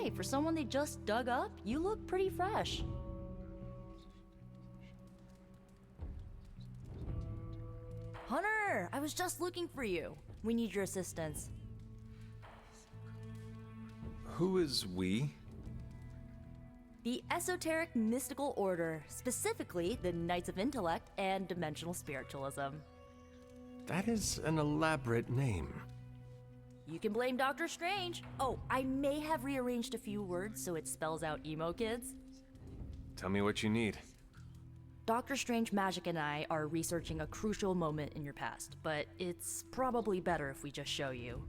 say, for someone they just dug up, you look pretty fresh. Hunter, I was just looking for you. We need your assistance. Who is we? The Esoteric Mystical Order, specifically the Knights of Intellect and Dimensional Spiritualism. That is an elaborate name. You can blame Dr. Strange. Oh, I may have rearranged a few words so it spells out emo kids. Tell me what you need. Dr. Strange Magic and I are researching a crucial moment in your past, but it's probably better if we just show you.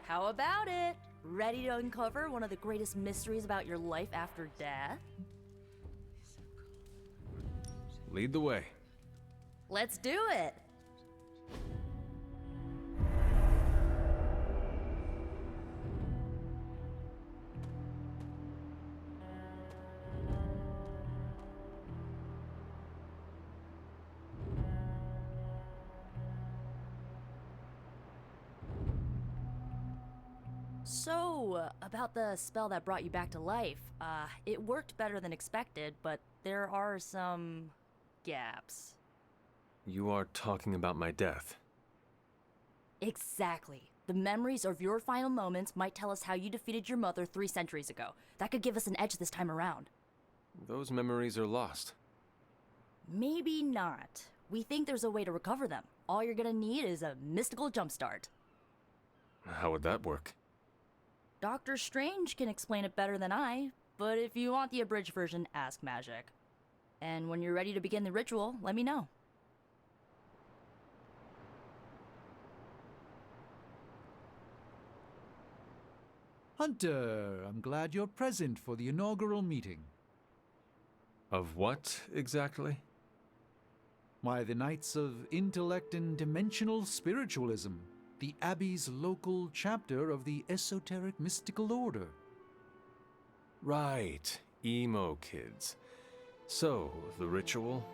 How about it? Ready to uncover one of the greatest mysteries about your life after death? Lead the way. Let's do it! So, about the spell that brought you back to life, it worked better than expected, but there are some gaps. You are talking about my death. Exactly. The memories of your final moments might tell us how you defeated your mother 3 centuries ago. That could give us an edge this time around. Those memories are lost. Maybe not. We think there's a way to recover them. All you're gonna need is a mystical jumpstart. How would that work? Doctor Strange can explain it better than I, but if you want the abridged version, ask Magic. And when you're ready to begin the ritual, let me know. Hunter, I'm glad you're present for the inaugural meeting. Of what, exactly? Why, the Knights of Intellect and Dimensional Spiritualism, the Abbey's local chapter of the Esoteric Mystical Order. Right, emo kids. So, the ritual?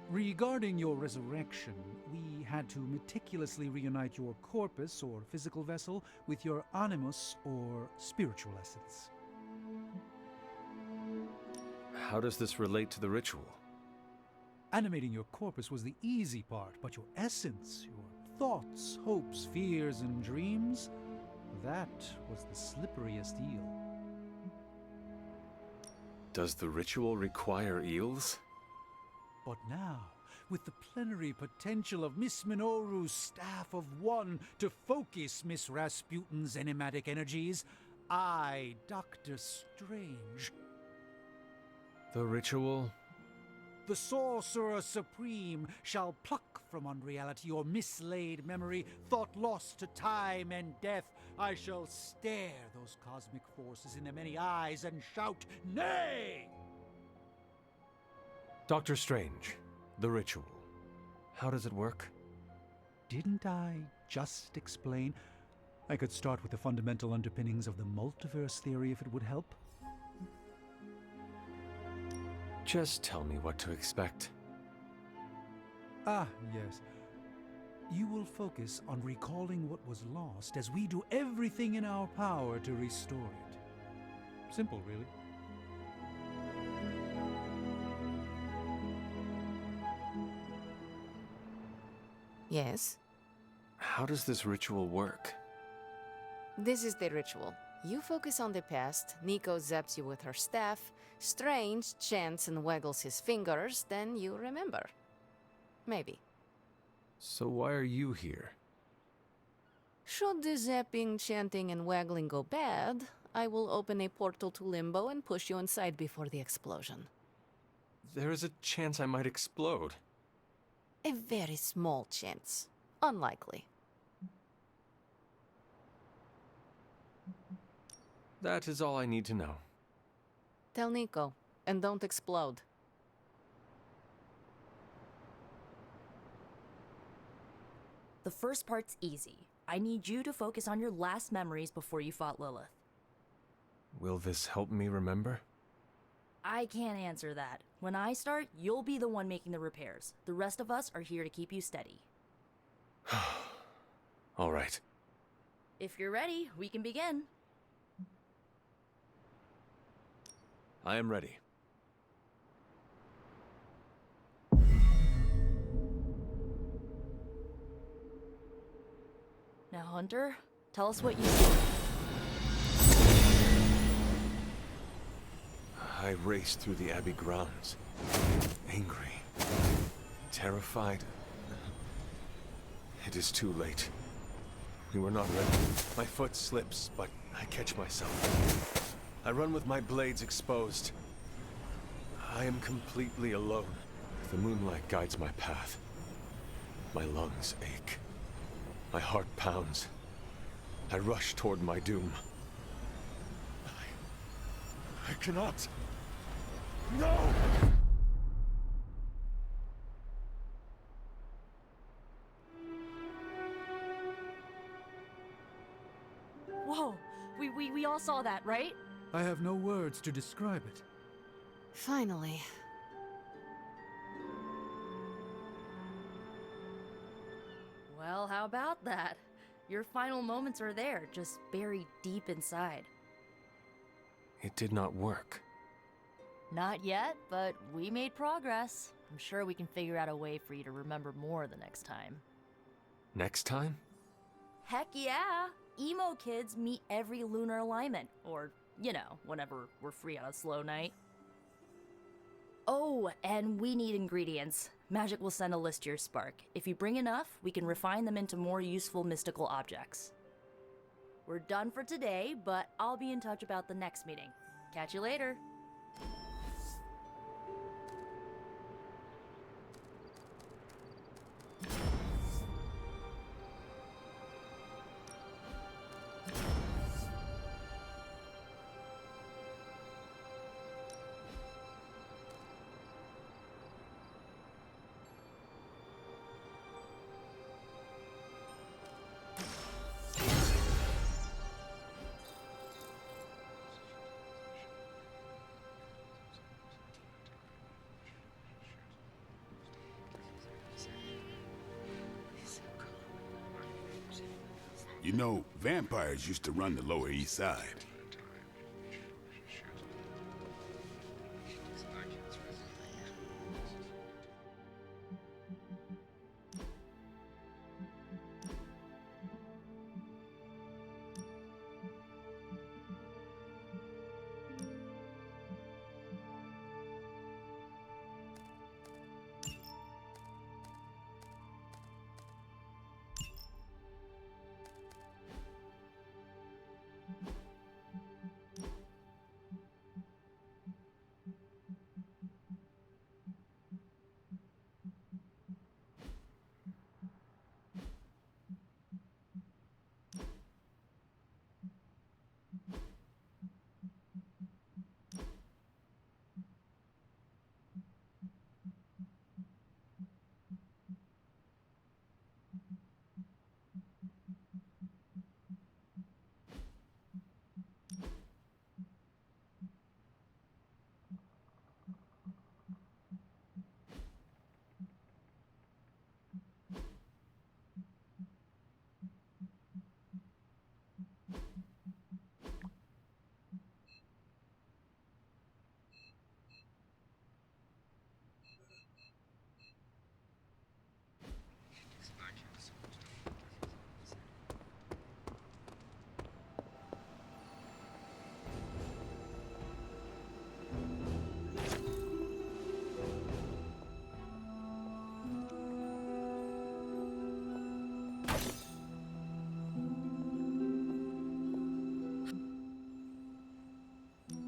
Regarding your resurrection, we had to meticulously reunite your corpus, or physical vessel, with your animus, or spiritual essence. How does this relate to the ritual? Animating your corpus was the easy part, but your essence, your thoughts, hopes, fears, and dreams, that was the slipperiest eel. Does the ritual require eels? But now, with the plenary potential of Miss Minoru's Staff of One to focus Miss Rasputin's enigmatic energies, I, Dr. Strange, The ritual? the Sorcerer Supreme, shall pluck from unreality your mislaid memory, thought lost to time and death. I shall stare those cosmic forces in their many eyes and shout, "Nay!" Dr. Strange, the ritual. How does it work? Didn't I just explain? I could start with the fundamental underpinnings of the multiverse theory if it would help. Just tell me what to expect. Ah, yes. You will focus on recalling what was lost as we do everything in our power to restore it. Simple, really. Yes? How does this ritual work? This is the ritual. You focus on the past, Nico zaps you with her staff, Strange chants and waggles his fingers, then you remember. Maybe. So why are you here? Should the zapping, chanting, and waggling go bad, I will open a portal to Limbo and push you inside before the explosion. There is a chance I might explode. A very small chance. Unlikely. That is all I need to know. Tell Nico, and don't explode. The first part's easy. I need you to focus on your last memories before you fought Lilith. Will this help me remember? I can't answer that. When I start, you'll be the one making the repairs. The rest of us are here to keep you steady. All right. If you're ready, we can begin. I am ready. Now, Hunter, tell us what you see. I raced through the Abbey grounds. Angry. Terrified. It is too late. We were not ready. My foot slips, but I catch myself. I run with my blades exposed. I am completely alone. The moonlight guides my path. My lungs ache. My heart pounds. I rush toward my doom. I cannot. No! Whoa! We all saw that, right? I have no words to describe it. Finally. Well, how about that? Your final moments are there, just buried deep inside. It did not work. Not yet, but we made progress. I'm sure we can figure out a way for you to remember more the next time. Next time? Heck yeah! Emo kids meet every lunar alignment, or, you know, whenever we're free on a slow night. Oh, and we need ingredients. Magic will send a list to your Spark. If you bring enough, we can refine them into more useful mystical objects. We're done for today, but I'll be in touch about the next meeting. Catch you later. You know, vampires used to run the Lower East Side.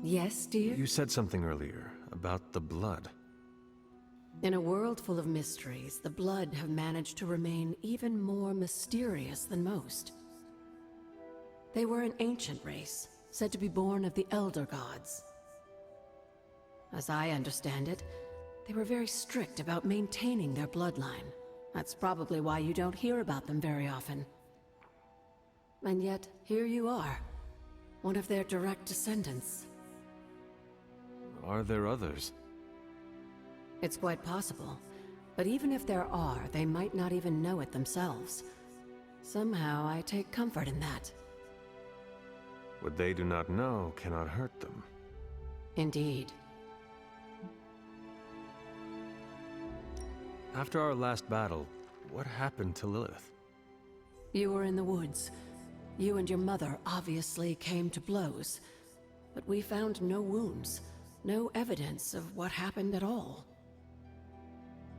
Yes, dear? You said something earlier about the blood. In a world full of mysteries, the blood have managed to remain even more mysterious than most. They were an ancient race, said to be born of the Elder Gods. As I understand it, they were very strict about maintaining their bloodline. That's probably why you don't hear about them very often. And yet, here you are, one of their direct descendants. Are there others? It's quite possible. But even if there are, they might not even know it themselves. Somehow, I take comfort in that. What they do not know cannot hurt them. Indeed. After our last battle, what happened to Lilith? You were in the woods. You and your mother obviously came to blows. But we found no wounds, no evidence of what happened at all.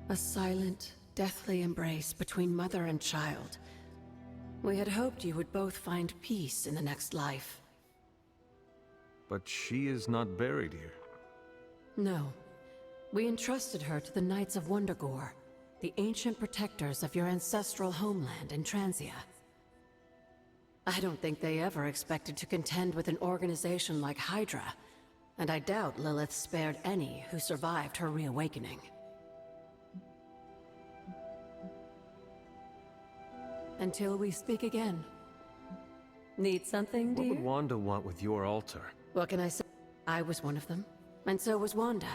A silent, deathly embrace between mother and child. We had hoped you would both find peace in the next life. But she is not buried here. No. We entrusted her to the Knights of Wondergore, the ancient protectors of your ancestral homeland in Transia. I don't think they ever expected to contend with an organization like Hydra, and I doubt Lilith spared any who survived her reawakening. Until we speak again. Need something, dear? What would Wanda want with your altar? What can I say? I was one of them, and so was Wanda.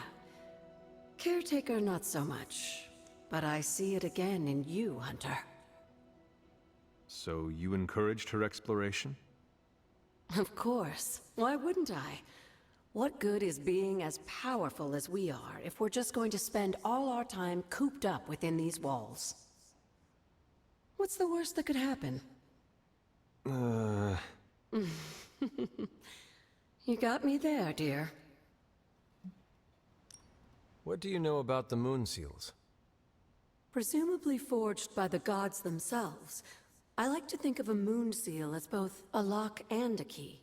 Caretaker, not so much. But I see it again in you, Hunter. So you encouraged her exploration? Of course. Why wouldn't I? What good is being as powerful as we are if we're just going to spend all our time cooped up within these walls? What's the worst that could happen? You got me there, dear. What do you know about the moon seals? Presumably forged by the gods themselves, I like to think of a moon seal as both a lock and a key.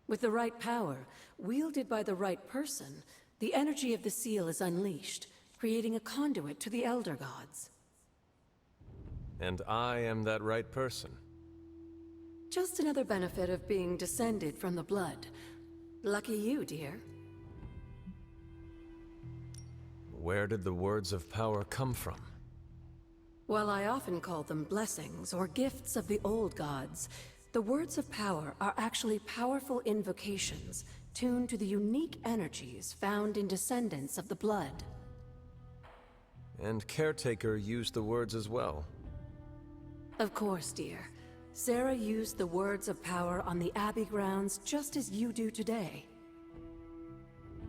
With the right power, wielded by the right person, the energy of the seal is unleashed, creating a conduit to the Elder Gods. And I am that right person. Just another benefit of being descended from the blood. Lucky you, dear. Where did the words of power come from? While I often call them blessings or gifts of the old gods, the words of power are actually powerful invocations tuned to the unique energies found in descendants of the blood. And Caretaker used the words as well. Of course, dear. Sarah used the words of power on the Abbey grounds just as you do today.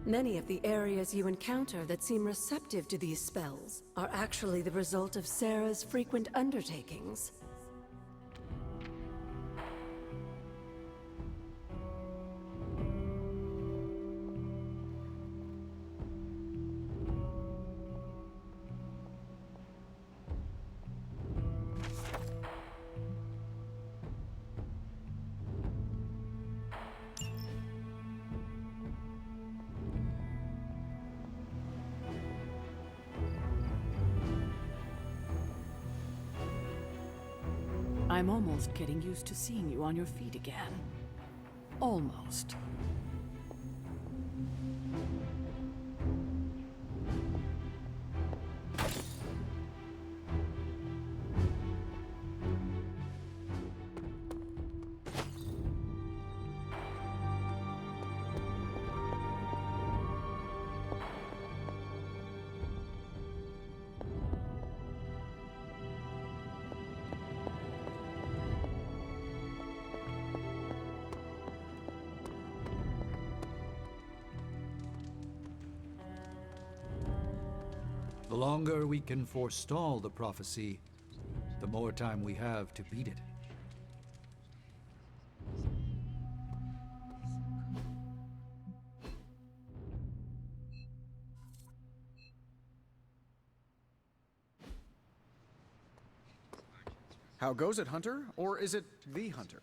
Many of the areas you encounter that seem receptive to these spells are actually the result of Sarah's frequent undertakings. I'm almost getting used to seeing you on your feet again. Almost. The longer we can forestall the prophecy, the more time we have to beat it. How goes it, Hunter? Or is it the Hunter?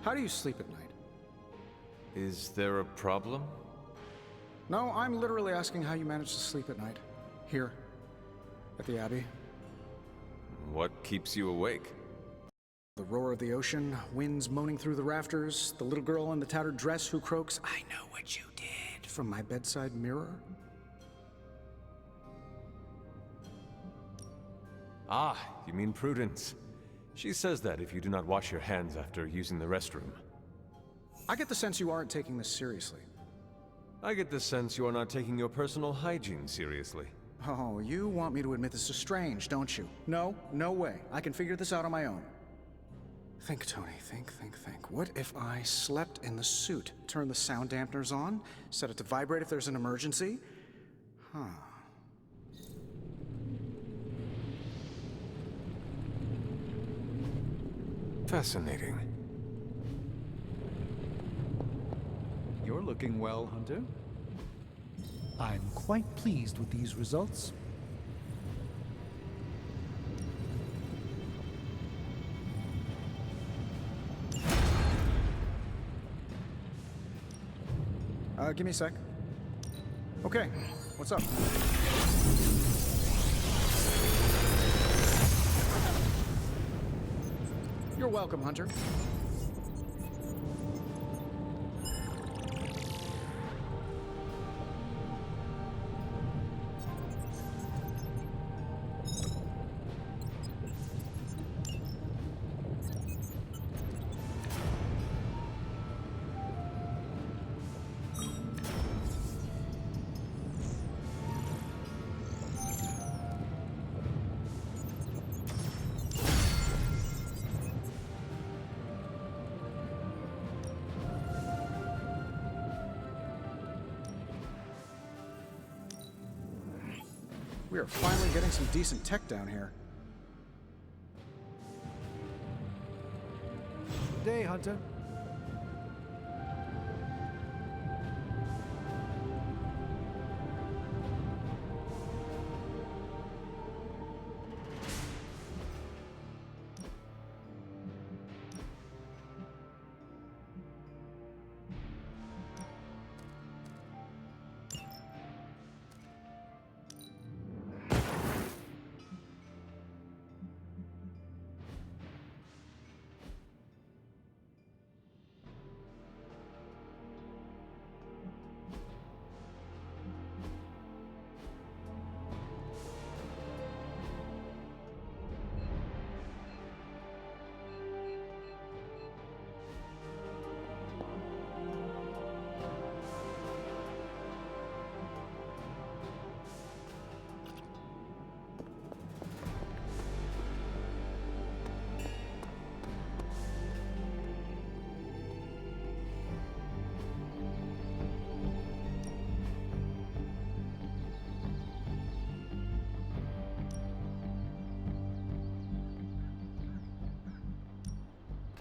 How do you sleep at night? Is there a problem? No, I'm literally asking how you manage to sleep at night. Here, at the Abbey. What keeps you awake? The roar of the ocean, winds moaning through the rafters, the little girl in the tattered dress who croaks, "I know what you did," from my bedside mirror. Ah, you mean Prudence. She says that if you do not wash your hands after using the restroom. I get the sense you aren't taking this seriously. I get the sense you are not taking your personal hygiene seriously. Oh, you want me to admit this is strange, don't you? No, no way. I can figure this out on my own. Think, Tony, think. What if I slept in the suit? Turn the sound dampeners on? Set it to vibrate if there's an emergency? Huh. Fascinating. You're looking well, Hunter. I'm quite pleased with these results. Give me a sec. Okay, what's up? You're welcome, Hunter. We are finally getting some decent tech down here. Good day, Hunter.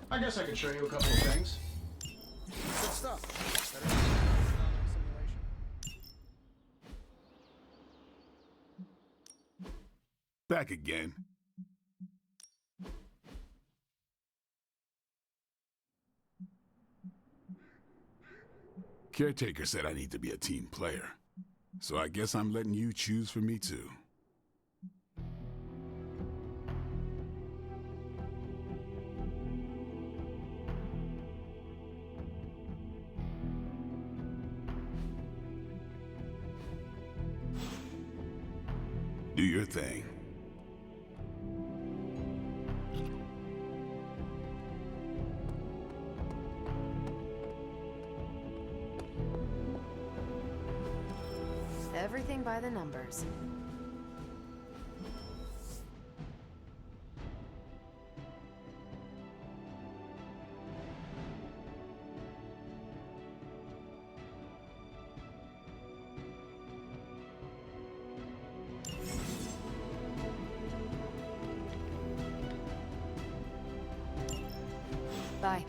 I guess I could show you a couple of things. Good stuff. Better than simulation. Back again. Caretaker said I need to be a team player. So I guess I'm letting you choose for me too. Do your thing. Everything by the numbers. Bye.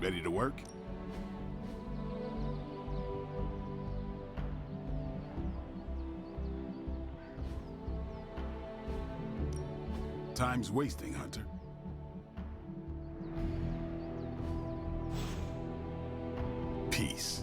Ready to work? Time's wasting, Hunter. Peace.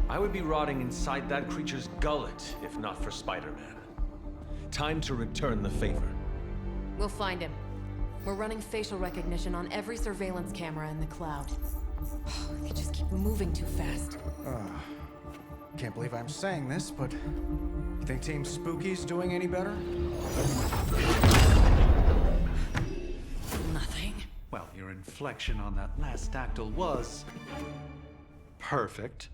I would be rotting inside that creature's gullet if not for Spider-Man. Time to return the favor. We'll find him. We're running facial recognition on every surveillance camera in the cloud. They just keep moving too fast. Can't believe I'm saying this, but you think Team Spooky's doing any better? Nothing. Well, your inflection on that last dactyl was perfect.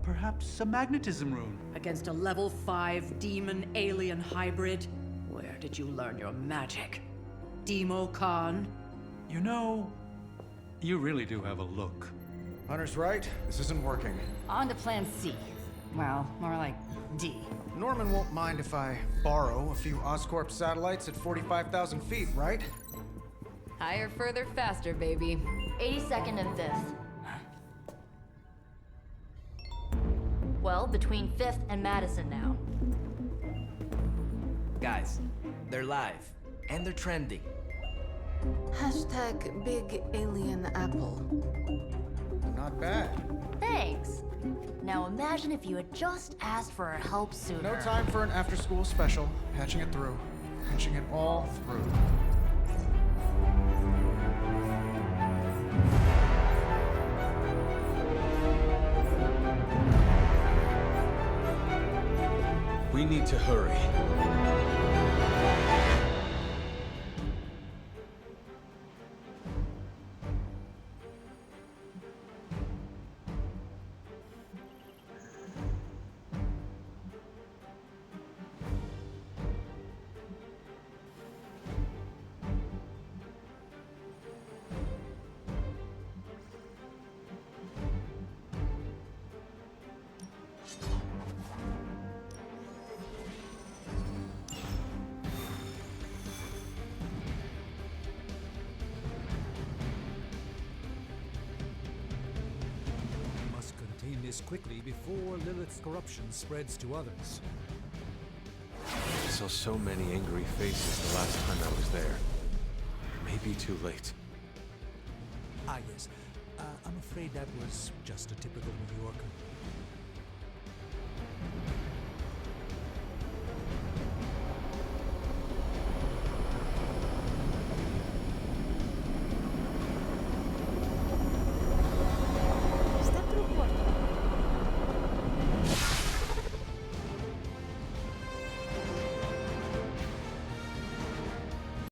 Perhaps a magnetism rune. Against a level 5 demon alien hybrid? Where did you learn your magic? Demo Khan? You know, you really do have a look. Hunter's right. This isn't working. On to plan C. Well, more like D. Norman won't mind if I borrow a few Oscorp satellites at 45,000 feet, right? Higher, further, faster, baby. 82nd and 5th. Well, between 5th and Madison now. Guys, they're live. And they're trending. Hashtag Big Alien Apple. Not bad. Thanks. Now imagine if you had just asked for our help sooner. No time for an after-school special. Patching it through. Patching it all through. We need to hurry. Must contain this quickly before Lilith's corruption spreads to others. I saw so many angry faces the last time I was there. Maybe too late. Ah, yes. I'm afraid that was just a typical New Yorker. Step through portal.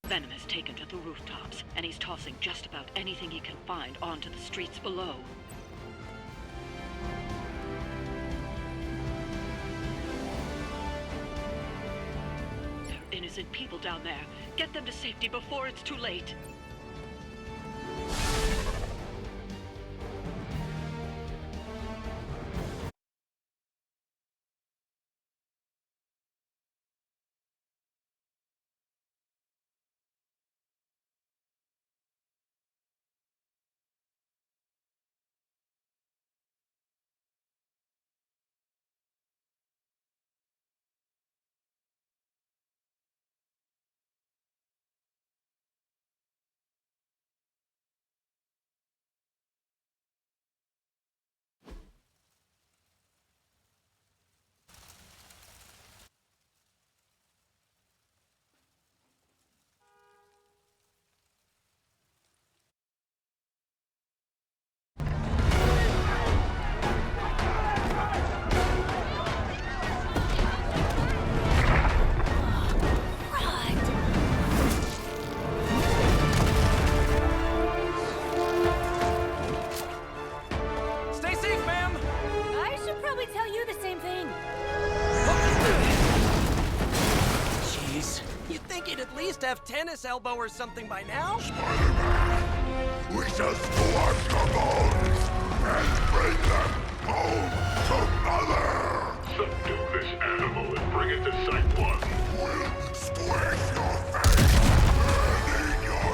Venom has taken to the rooftops, and he's tossing just about anything he can find onto the streets below. There are innocent people down there. Get them to safety before it's too late. least have tennis elbow or something by now. Spider-Man, we shall scorch your bones and bring them home to Mother! Subdue this animal and bring it to Site 1. We'll squish your face and eat your...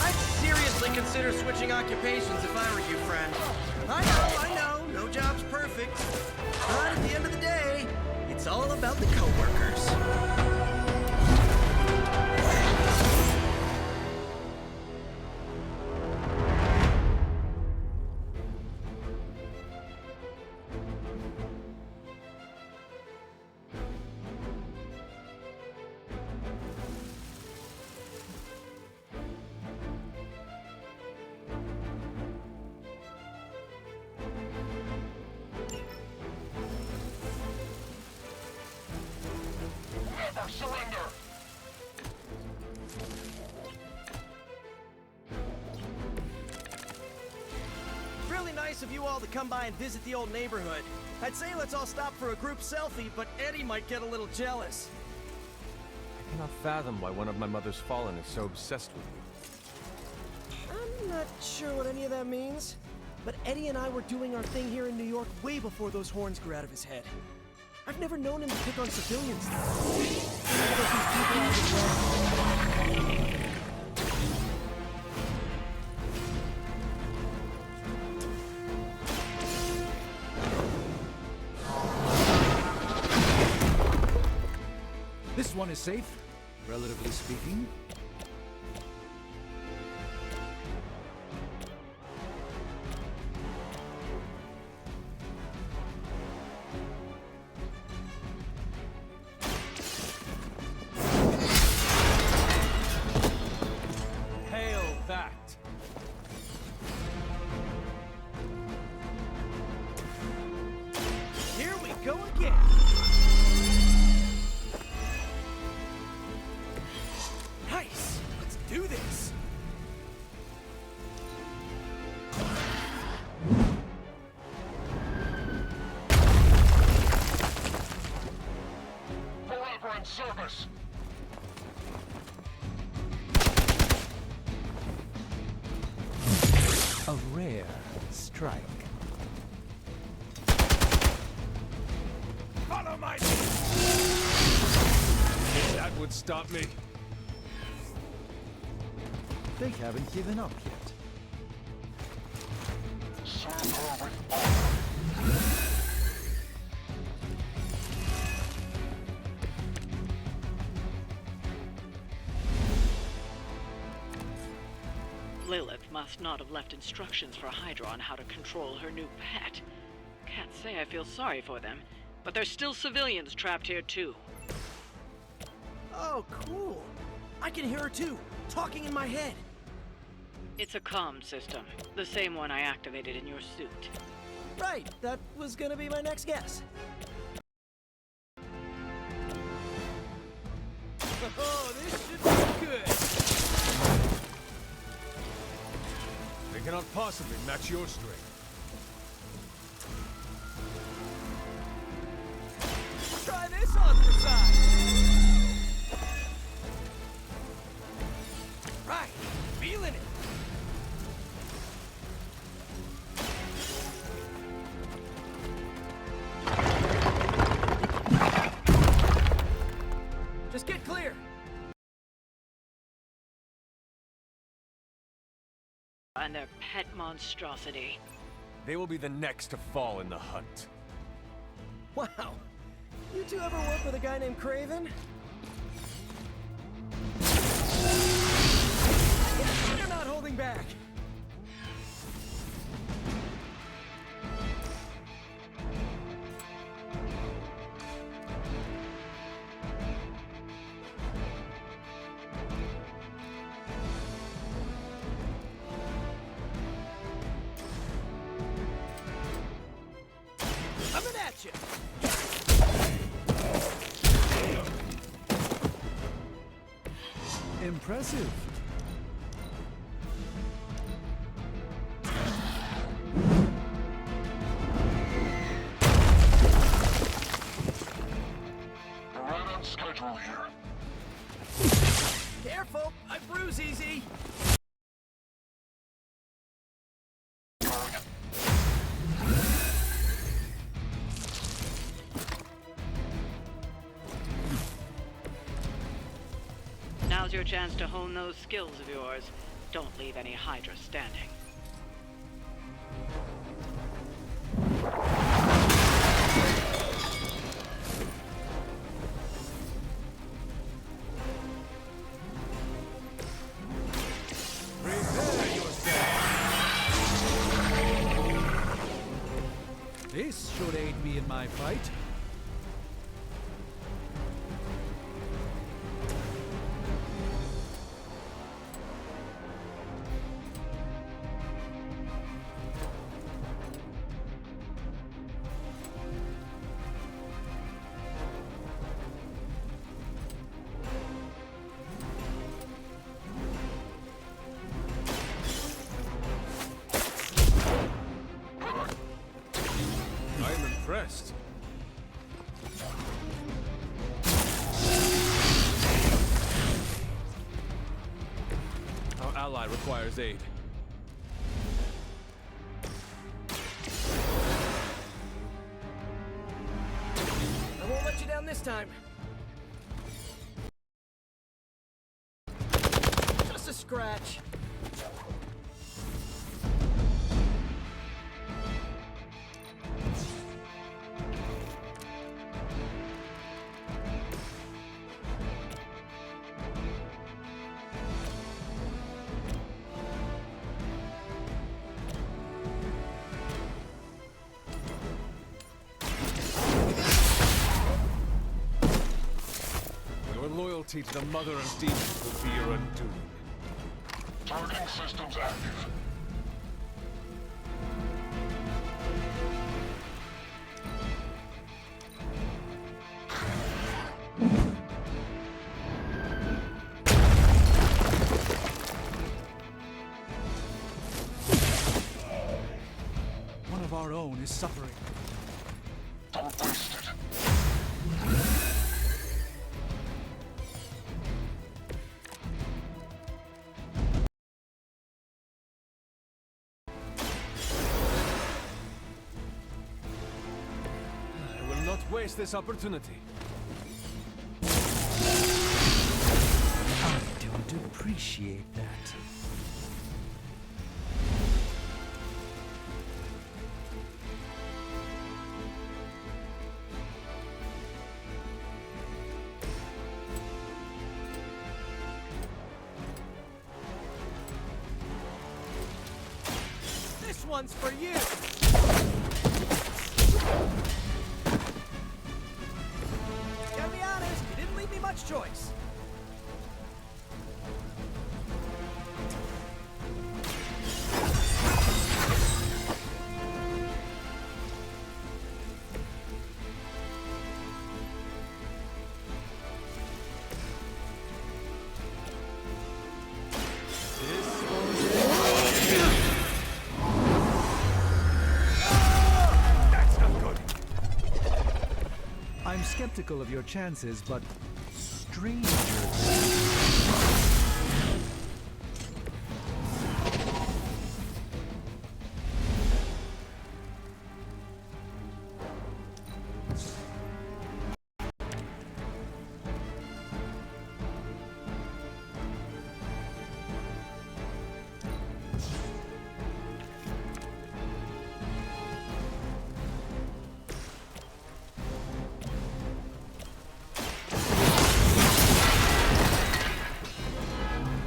I'd seriously consider switching occupations if I were you, friend. I know, no job's perfect. But at the end of the day, it's all about the coworkers. Never surrender! Really nice of you all to come by and visit the old neighborhood. I'd say let's all stop for a group selfie, but Eddie might get a little jealous. I cannot fathom why one of my mother's fallen is so obsessed with you. I'm not sure what any of that means, but Eddie and I were doing our thing here in New York way before those horns grew out of his head. I've never known him to pick on civilians. This one is safe, relatively speaking. Hail that! Here we go again. Nice. Let's do this. Forever in service! A rare strike. Follow my... That would stop me. They haven't given up yet. Serve her with honor! Lilith must not have left instructions for Hydra on how to control her new pet. Can't say I feel sorry for them, but there's still civilians trapped here too. Oh, cool. I can hear her too, talking in my head. It's a comm system, the same one I activated in your suit. Right, that was gonna be my next guess. Oh, this should be good. They cannot possibly match your strength. Try this on for size. Right, feeling it. Just get clear. And their pet monstrosity. They will be the next to fall in the hunt. Wow. You two ever work with a guy named Craven? You're not holding back. Coming at you. Impressive. Careful! I bruise easy! Now's your chance to hone those skills of yours. Don't leave any Hydra standing. Prepare yourself. This should aid me in my fight. I'm impressed. Our ally requires aid. I won't let you down this time. Just a scratch. Your loyalty to the Mother of Demons will be your undoing. Targeting systems active. One of our own is suffering. Don't waste it. I will not waste this opportunity. I don't appreciate that. This one's for you! Gotta be honest, you didn't leave me much choice. That's not good. I'm skeptical of your chances, but strangers.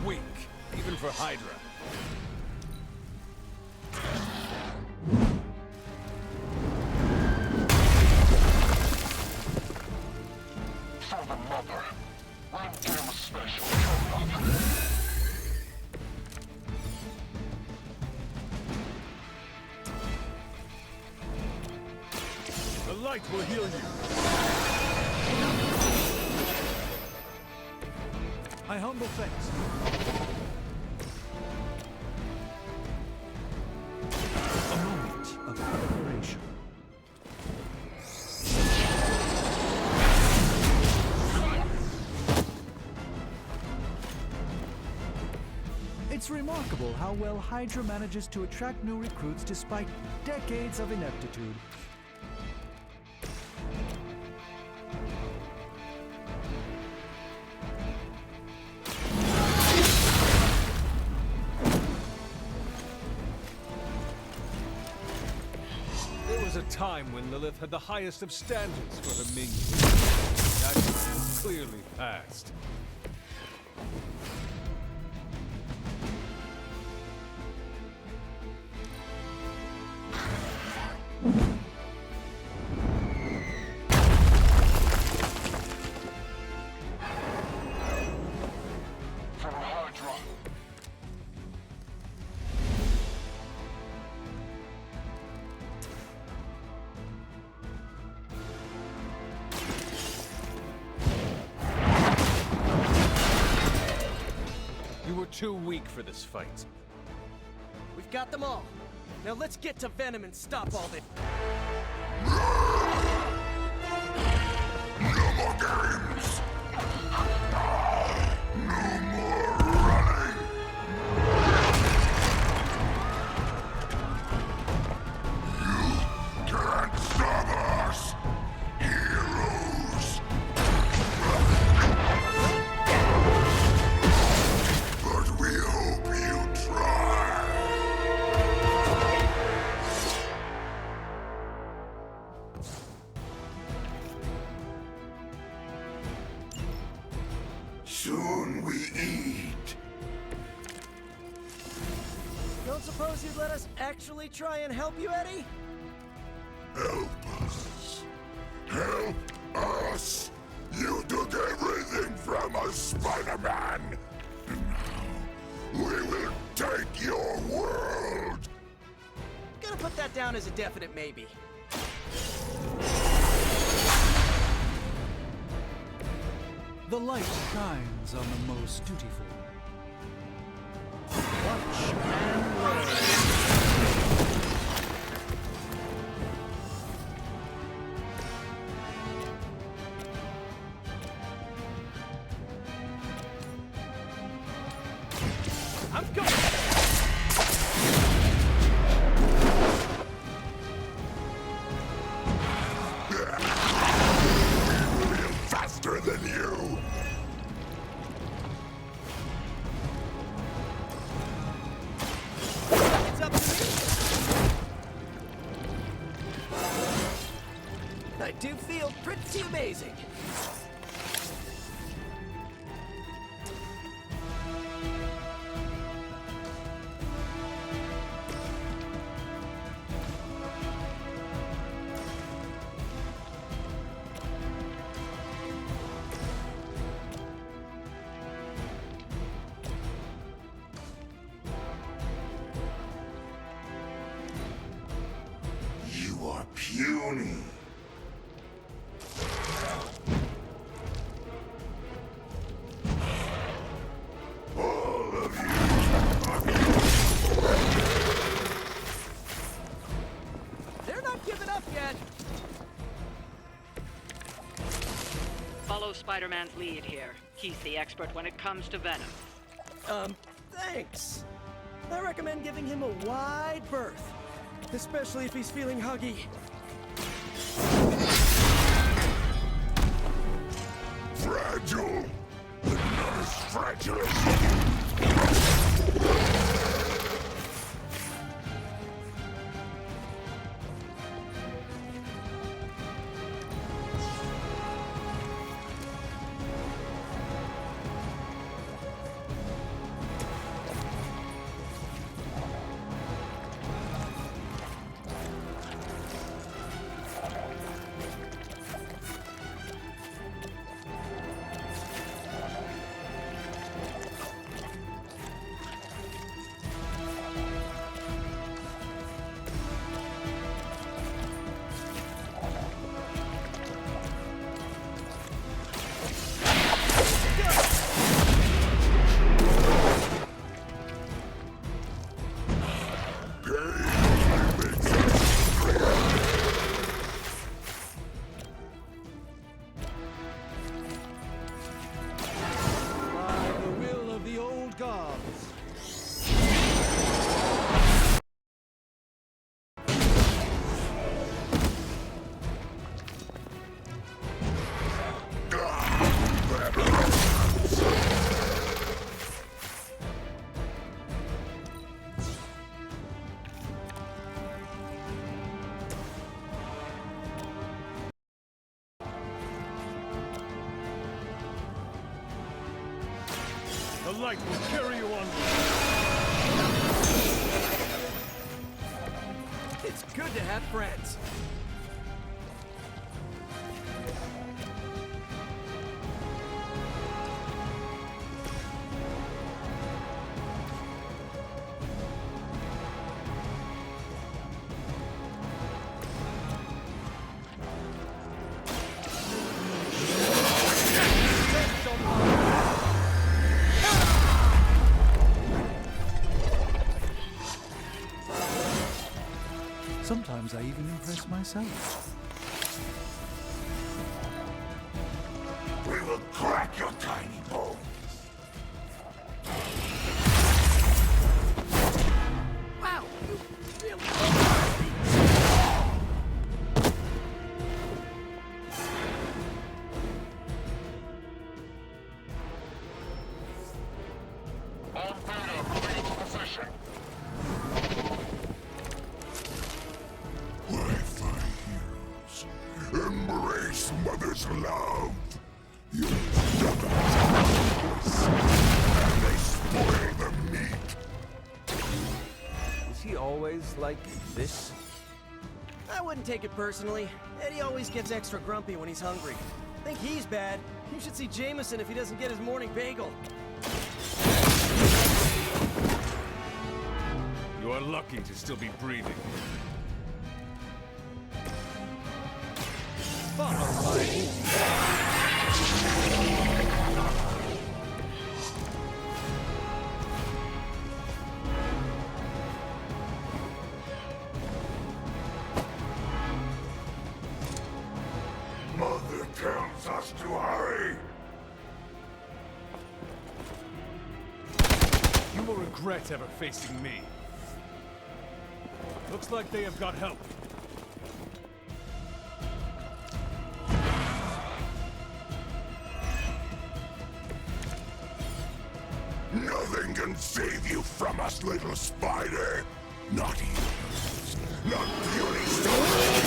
Weak, even for Hydra. For the Mother. Run Gamma Special coming up. The light will heal you. My humble thanks. A moment of preparation. It's remarkable how well Hydra manages to attract new recruits despite decades of ineptitude. There was a time when Lilith had the highest of standards for her minions. That time is clearly past. For Hydra. You were too weak for this fight. We've got them all. Now let's get to Venom and stop all this. No more games! No more running! You can't stop us! Heroes! But we hope you try! Soon we eat. Don't suppose you'd let us actually try and help you, Eddie? Help us. Help us. You took everything from us, Spiderman. And now we will take your world. Gonna put that down as a definite maybe. The light shines on the most dutiful. Watch and learn. I'm going! We're faster than you. It's up to me. I do feel pretty amazing. You are puny. All of you. They're not giving up yet. Follow Spider-Man's lead here. He's the expert when it comes to Venom. Thanks. I recommend giving him a wide berth, especially if he's feeling huggy. Fragile, but not as fragile as light will carry you onward. It's good to have friends. Sometimes I even impress myself. We will crack your tiny bones. Wow, you really... On Venom, moving into position. Wi-Fi heroes, embrace Mother's love. You devils and they spoil the meat. Is he always like this? I wouldn't take it personally. Eddie always gets extra grumpy when he's hungry. Think he's bad. You should see Jameson if he doesn't get his morning bagel. You are lucky to still be breathing. Mother tells us to hurry. You will regret ever facing me. Looks like they have got help. Nothing can save you from us, little spider. Not heroes. Not beauty stars.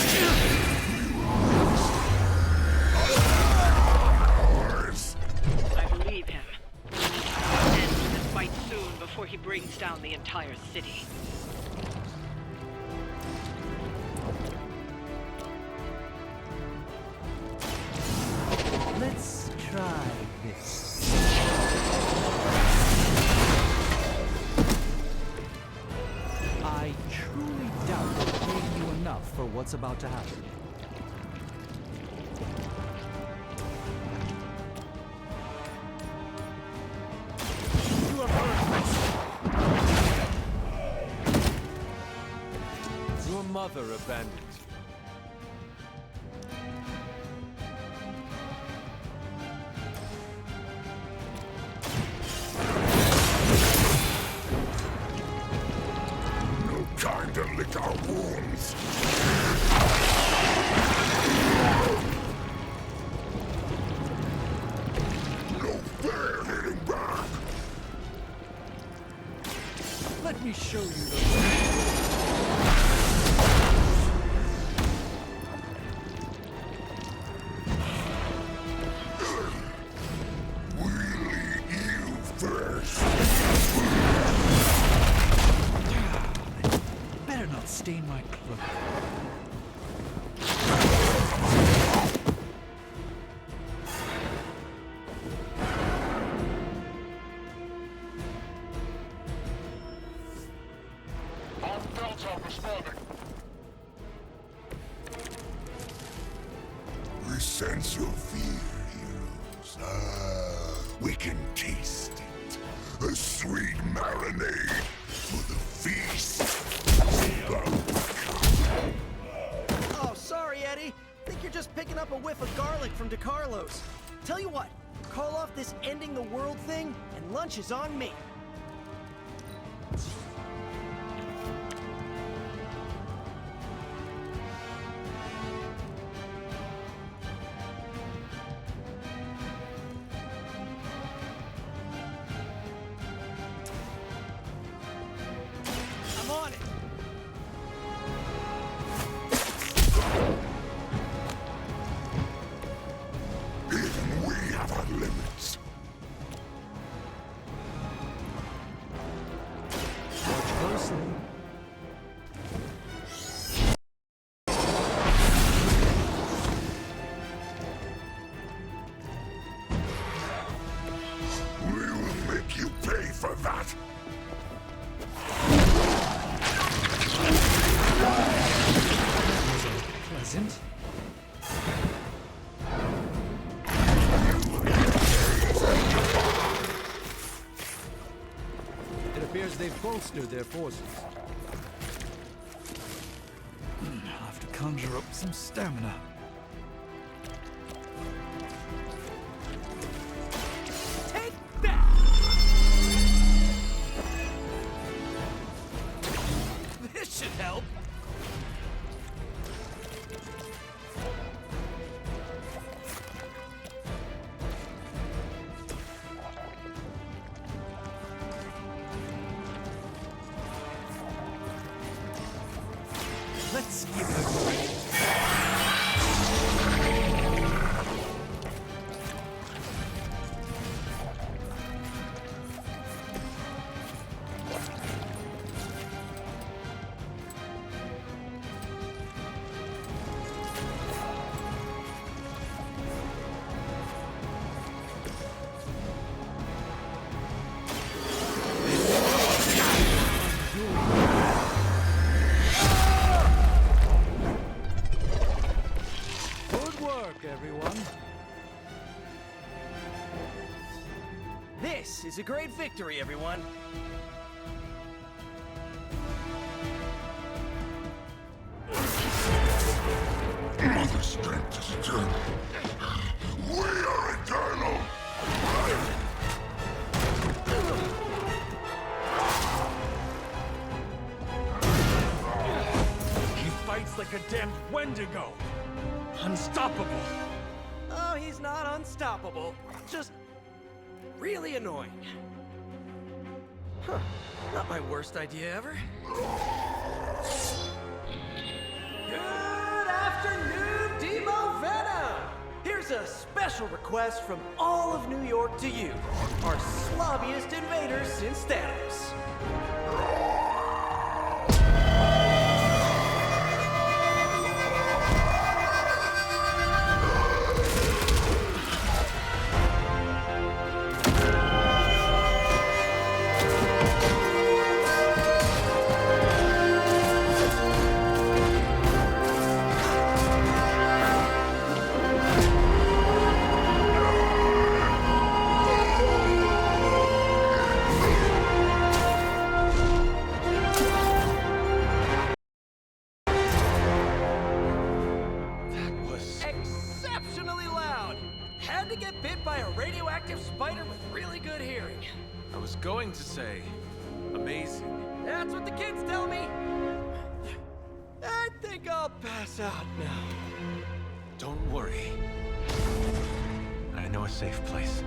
I believe him. We need to end this fight soon before he brings down the entire city. Let's try this. I truly doubt they're paying you enough for what's about to happen. You have heard this. Your mother abandoned you. Time to lick our wounds. No fair hitting back. Let me show you the We'll eat you first. Better not stain my cloak. On Delta responding. We sense your fear, heroes. We can taste it. A sweet marinade for the feast. Oh, sorry, Eddie. Think you're just picking up a whiff of garlic from DeCarlo's. Tell you what, call off this ending the world thing, and lunch is on me. I'm on it. Even we have our limits. bolster their forces. I'll have to conjure up some stamina. Take that! This should help. Let's give it a try. Good work, everyone. This is a great victory, everyone. Mother strength is eternal. We are eternal! He fights like a damned Wendigo. Unstoppable. Oh, he's not unstoppable. Just really annoying. Huh. Not my worst idea ever. Good afternoon, Demo Venom! Here's a special request from all of New York to you, our slobbiest invaders since Thanos. Exceptionally loud! Had to get bit by a radioactive spider with really good hearing. I was going to say, amazing. That's what the kids tell me. I think I'll pass out now. Don't worry. I know a safe place.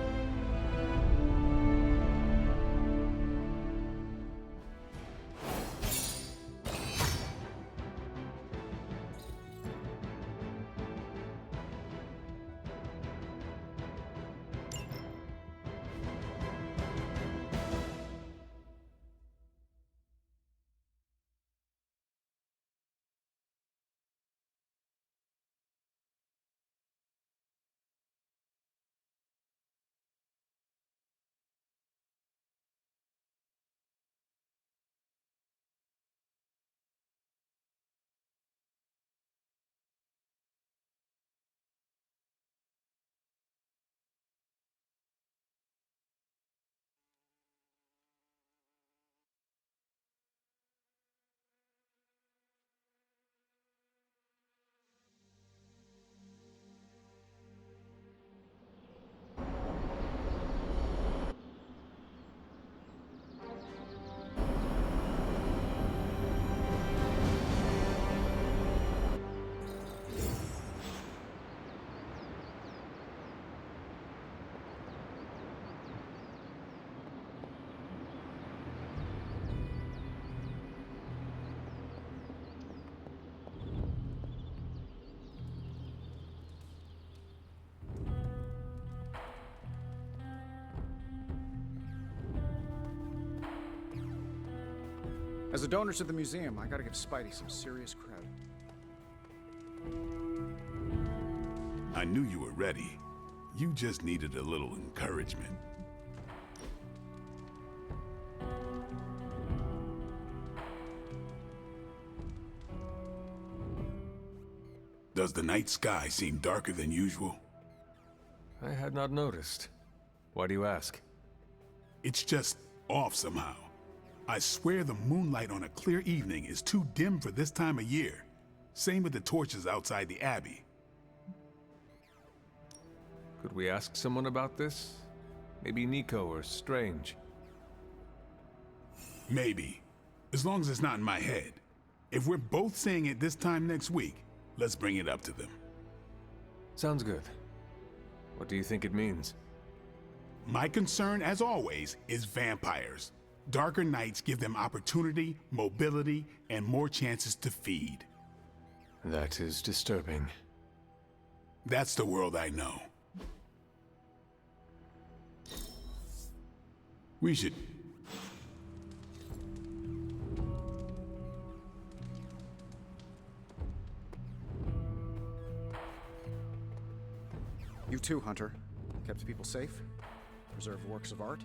As a donor to the museum, I gotta give Spidey some serious credit. I knew you were ready. You just needed a little encouragement. Does the night sky seem darker than usual? I had not noticed. Why do you ask? It's just off somehow. I swear the moonlight on a clear evening is too dim for this time of year. Same with the torches outside the Abbey. Could we ask someone about this? Maybe Nico or Strange. Maybe. As long as it's not in my head. If we're both saying it this time next week, let's bring it up to them. Sounds good. What do you think it means? My concern, as always, is vampires. Darker nights give them opportunity, mobility, and more chances to feed. That is disturbing. That's the world I know. We should... You too, Hunter. Kept people safe? Preserved works of art?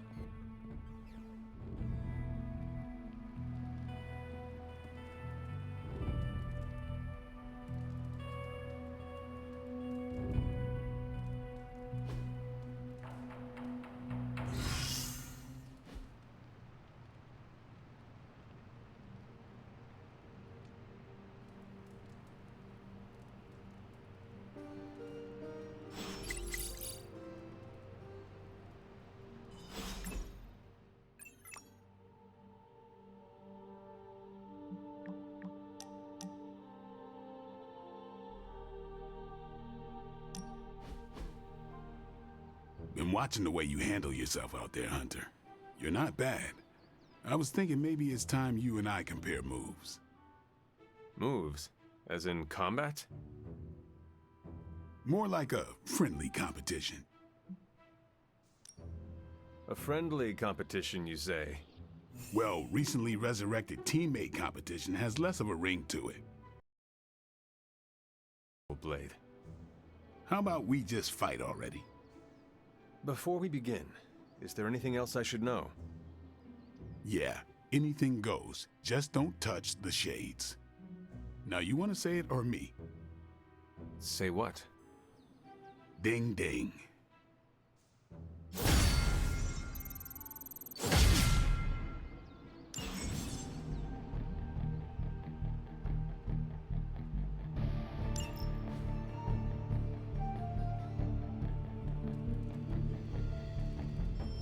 Been watching the way you handle yourself out there, Hunter. You're not bad. I was thinking maybe it's time you and I compare moves. Moves? As in combat? More like a friendly competition. A friendly competition, you say? Well, recently resurrected teammate competition has less of a ring to it. Blade. How about we just fight already? Before we begin, is there anything else I should know? Yeah, anything goes. Just don't touch the shades. Now, you want to say it or me? Say what? Ding ding.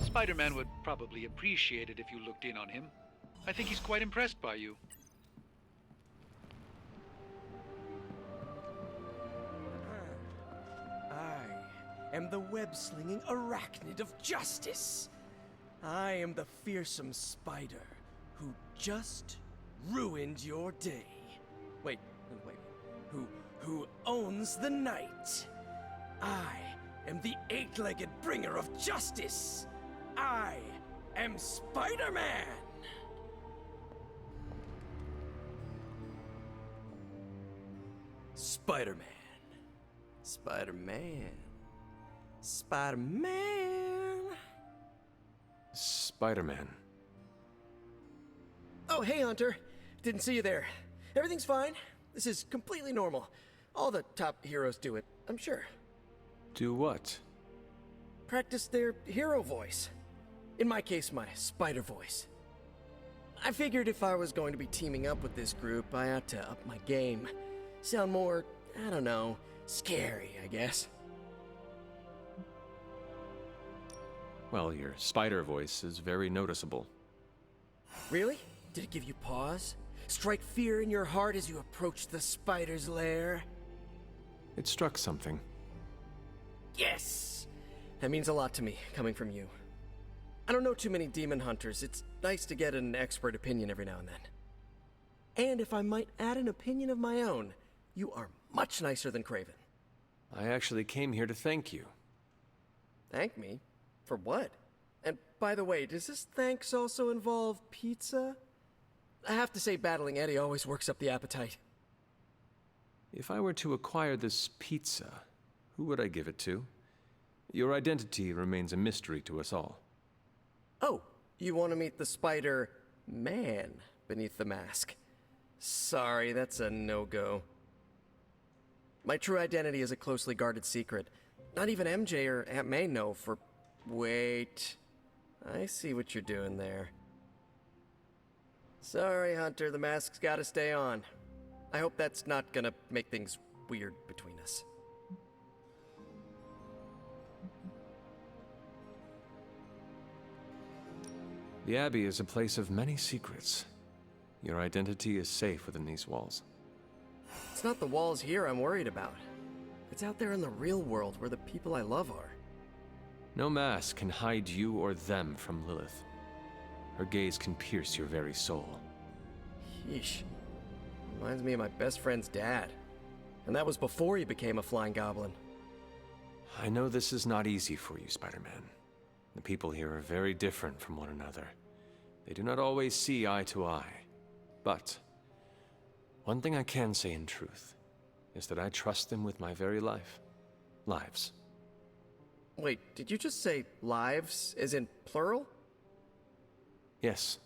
Spider-Man would probably appreciate it if you looked in on him. I think he's quite impressed by you. I am the web-slinging arachnid of justice. I am the fearsome spider who just ruined your day. Wait. Who owns the night. I am the eight-legged bringer of justice. I am Spider-Man! Spider-Man. Spider-Man. Spider-Man. Spider-Man. Oh, hey, Hunter. Didn't see you there. Everything's fine. This is completely normal. All the top heroes do it, I'm sure. Do what? Practice their hero voice. In my case, my spider voice. I figured if I was going to be teaming up with this group, I ought to up my game. Sound more, I don't know, scary, I guess. Well, your spider voice is very noticeable. Really? Did it give you pause? Strike fear in your heart as you approach the spider's lair? It struck something. Yes! That means a lot to me, coming from you. I don't know too many demon hunters. It's nice to get an expert opinion every now and then. And if I might add an opinion of my own, you are much nicer than Craven. I actually came here to thank you. Thank me? For what? And by the way, does this thanks also involve pizza? I have to say, battling Eddie always works up the appetite. If I were to acquire this pizza, who would I give it to? Your identity remains a mystery to us all. Oh, you want to meet the Spider-Man beneath the mask. Sorry, that's a no-go. My true identity is a closely guarded secret. Not even MJ or Aunt May know for... Wait. I see what you're doing there. Sorry, Hunter, the mask's gotta stay on. I hope that's not gonna make things weird between us. The Abbey is a place of many secrets. Your identity is safe within these walls. It's not the walls here I'm worried about. It's out there in the real world where the people I love are. No mask can hide you or them from Lilith. Her gaze can pierce your very soul. Yeesh. Reminds me of my best friend's dad. And that was before he became a flying goblin. I know this is not easy for you, Spider-Man. The people here are very different from one another. They do not always see eye to eye. But one thing I can say in truth is that I trust them with my very life. Lives. Wait, did you just say lives, as in plural? Yes.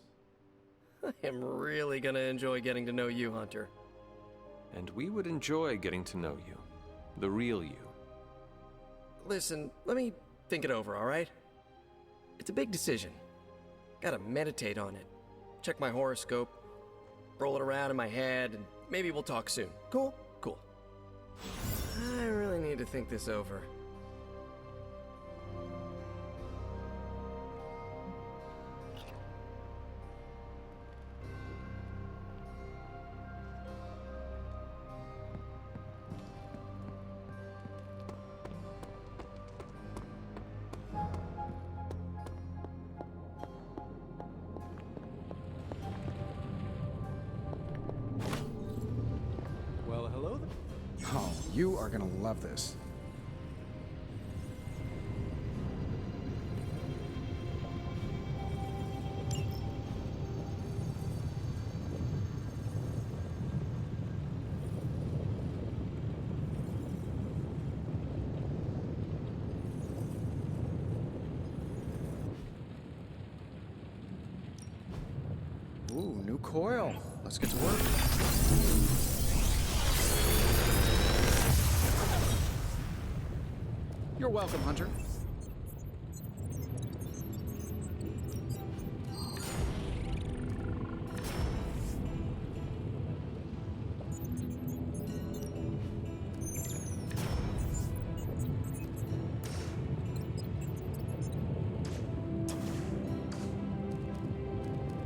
I am really gonna enjoy getting to know you, Hunter. And we would enjoy getting to know you. The real you. Listen, let me think it over, alright? It's a big decision. Gotta meditate on it. Check my horoscope. Roll it around in my head, and maybe we'll talk soon. Cool? Cool. I really need to think this over. Well, hello there. Oh, you are gonna love this. Ooh, new coil. Let's get to work. You're welcome, Hunter.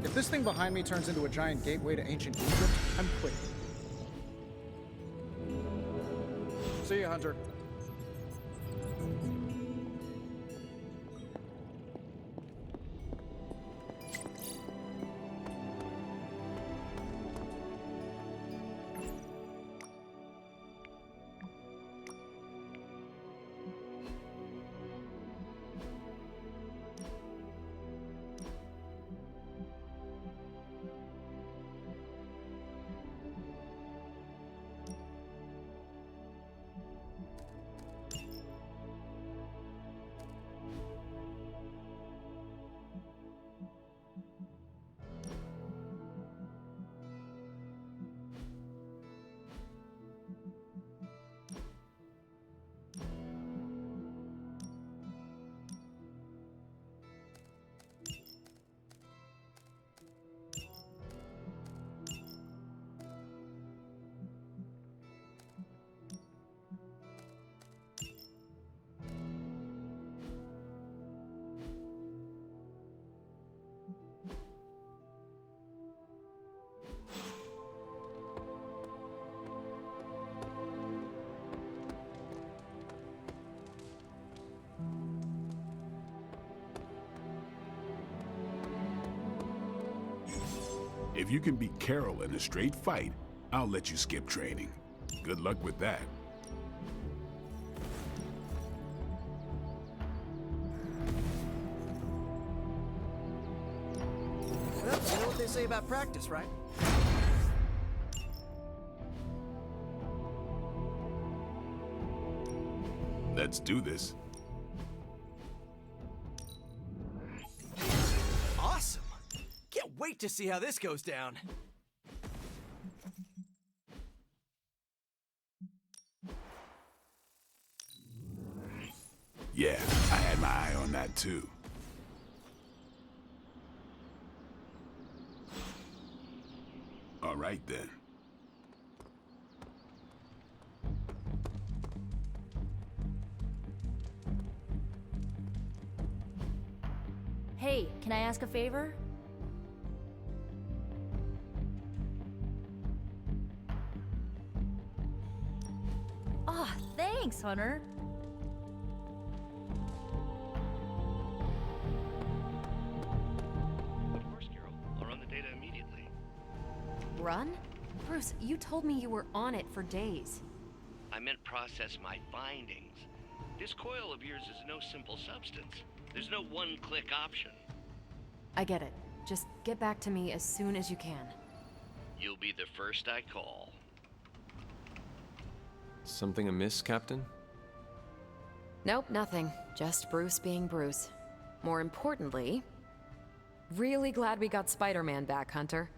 If this thing behind me turns into a giant gateway to ancient Egypt, I'm quitting. See you, Hunter. If you can beat Carol in a straight fight, I'll let you skip training. Good luck with that. Well, you know what they say about practice, right? Let's do this. Awesome! Can't wait to see how this goes down. Yeah, I had my eye on that too. All right, then. Hey, can I ask a favor? Ah, thanks, Hunter. Of course, Carol. I'll run the data immediately. Run? Bruce, you told me you were on it for days. I meant process my findings. This coil of yours is no simple substance. There's no one-click option. I get it. Just get back to me as soon as you can. You'll be the first I call. Something amiss, Captain? Nope, nothing. Just Bruce being Bruce. More importantly, really glad we got Spider-Man back, Hunter.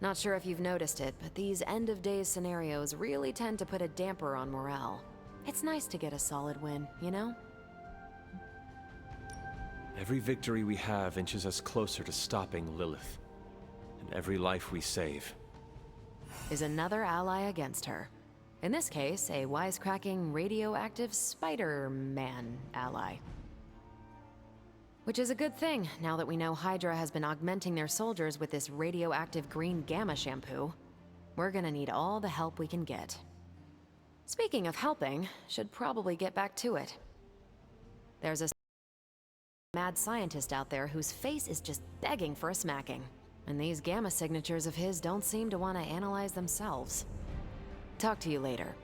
Not sure if you've noticed it, but these end-of-days scenarios really tend to put a damper on morale. It's nice to get a solid win, you know? Every victory we have inches us closer to stopping Lilith. And every life we save is another ally against her. In this case, a wisecracking, radioactive Spider-Man ally. Which is a good thing, now that we know Hydra has been augmenting their soldiers with this radioactive green gamma shampoo. We're gonna need all the help we can get. Speaking of helping, should probably get back to it. There's a mad scientist out there whose face is just begging for a smacking. And these gamma signatures of his don't seem to want to analyze themselves. Talk to you later.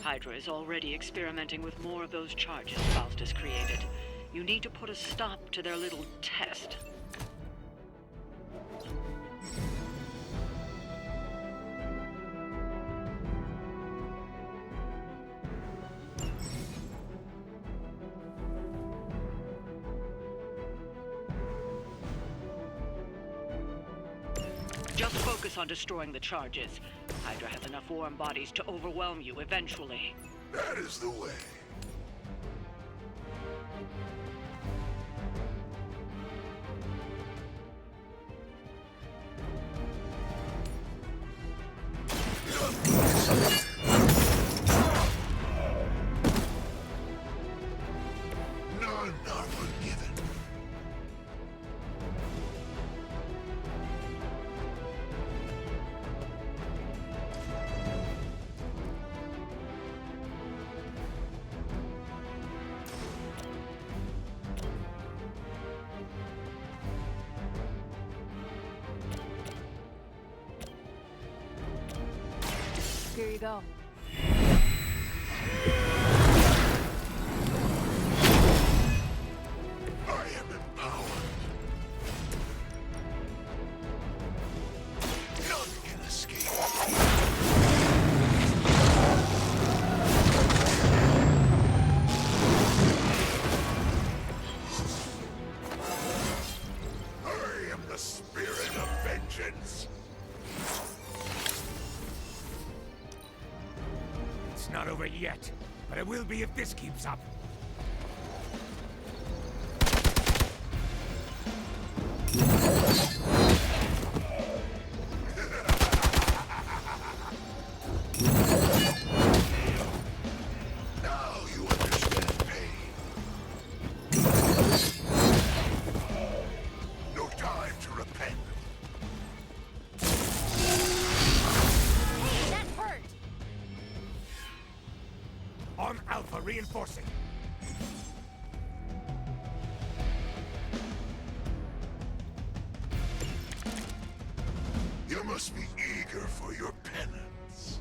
Hydra is already experimenting with more of those charges Faustus created. You need to put a stop to their little test. Just focus on destroying the charges. Hydra has enough warm bodies to overwhelm you eventually. That is the way. None are forgiven. Here you go. I am empowered. None can escape. I am the spirit of vengeance. It's not over yet, but it will be if this keeps up. Now you understand pain. reinforcing. You must be eager for your penance.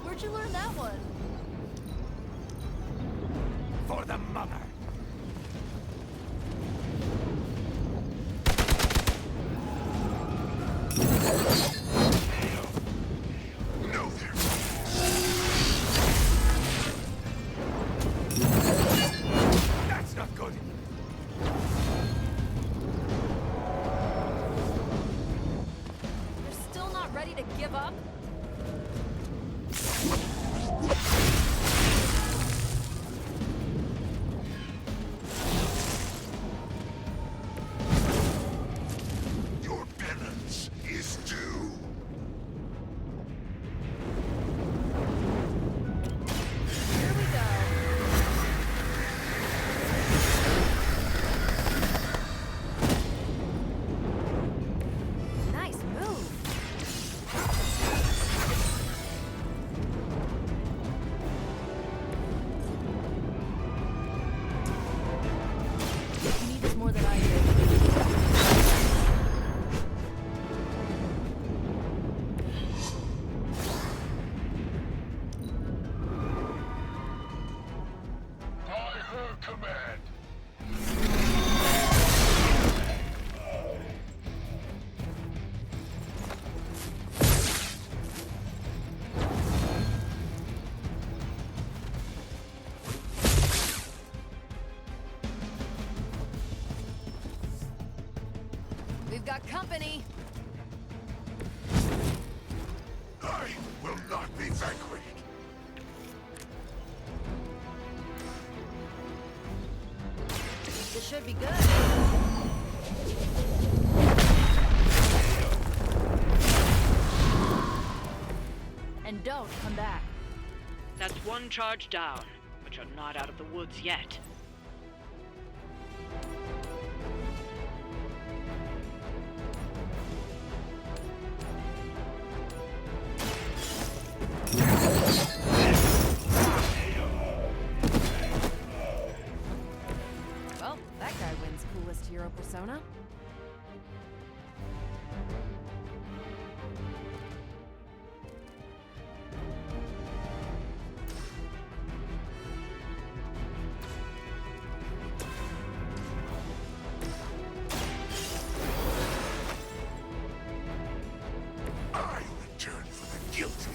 Where'd you learn that one? For the mother. No, there. That's not good. You're still not ready to give up? Your penance is due. Here we go. Nice move. You need this more than I do. By her command. We've got company. I will not be vanquished. This should be good. And don't come back. That's one charge down, but you're not out of the woods yet. Well, that guy wins coolest hero persona. I return for the guilty.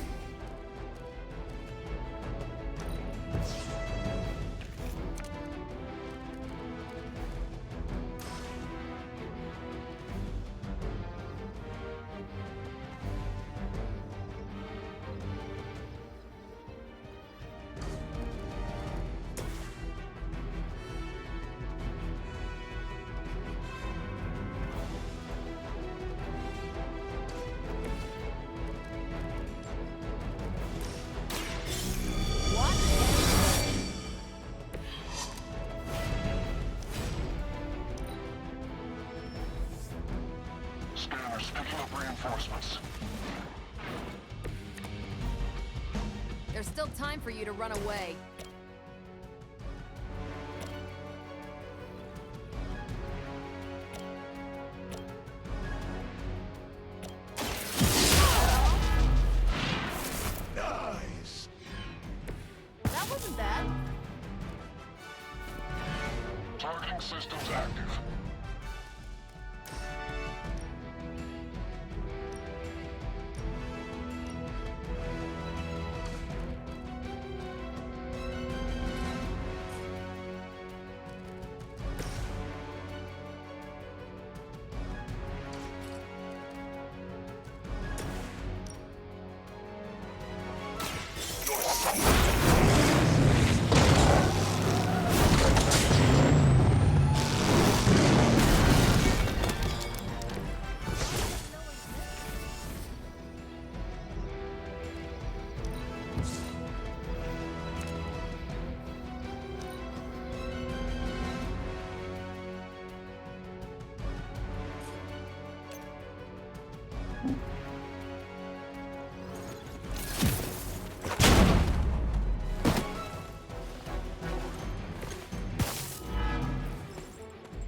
Scanners picking up reinforcements. There's still time for you to run away. systems active.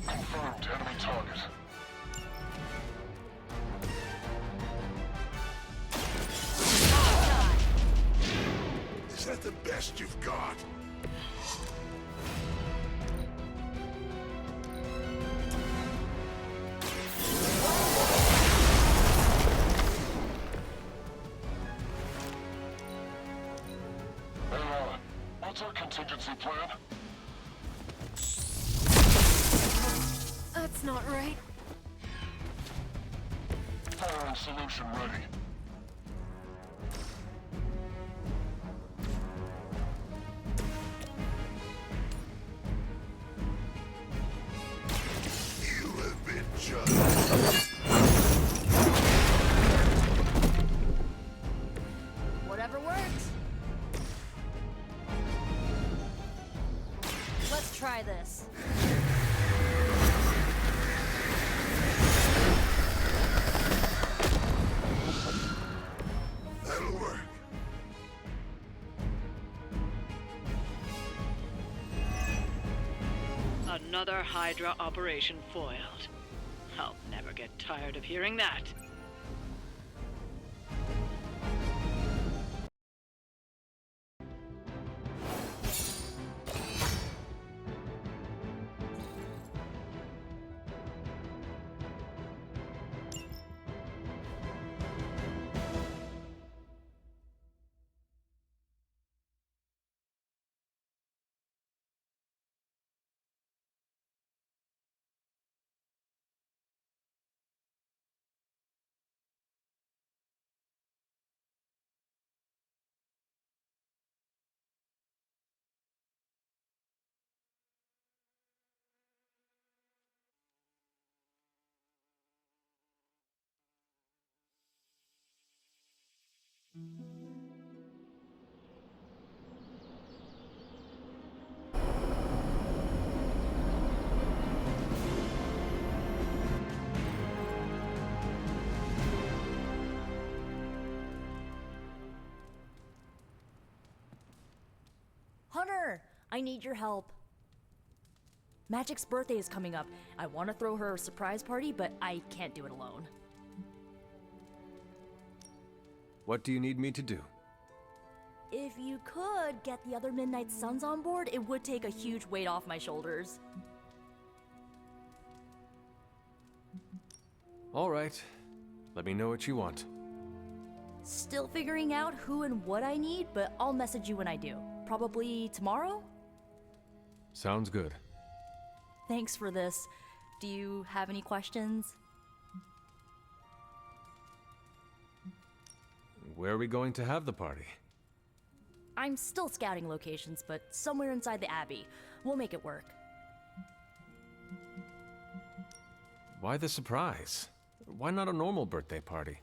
Confirmed enemy target. Is that the best you've got? Hey, what's our contingency plan? That's not right. Firing solution ready. You have been judged. Whatever works. Let's try this. That'll work. Another Hydra operation foiled. I'll never get tired of hearing that. Hunter, I need your help. Magic's birthday is coming up. I want to throw her a surprise party, but I can't do it alone. What do you need me to do? If you could get the other Midnight Suns on board, it would take a huge weight off my shoulders. All right. Let me know what you want. Still figuring out who and what I need, but I'll message you when I do. Probably tomorrow? Sounds good. Thanks for this. Do you have any questions? Where are we going to have the party? I'm still scouting locations, but somewhere inside the Abbey. We'll make it work. Why the surprise? Why not a normal birthday party?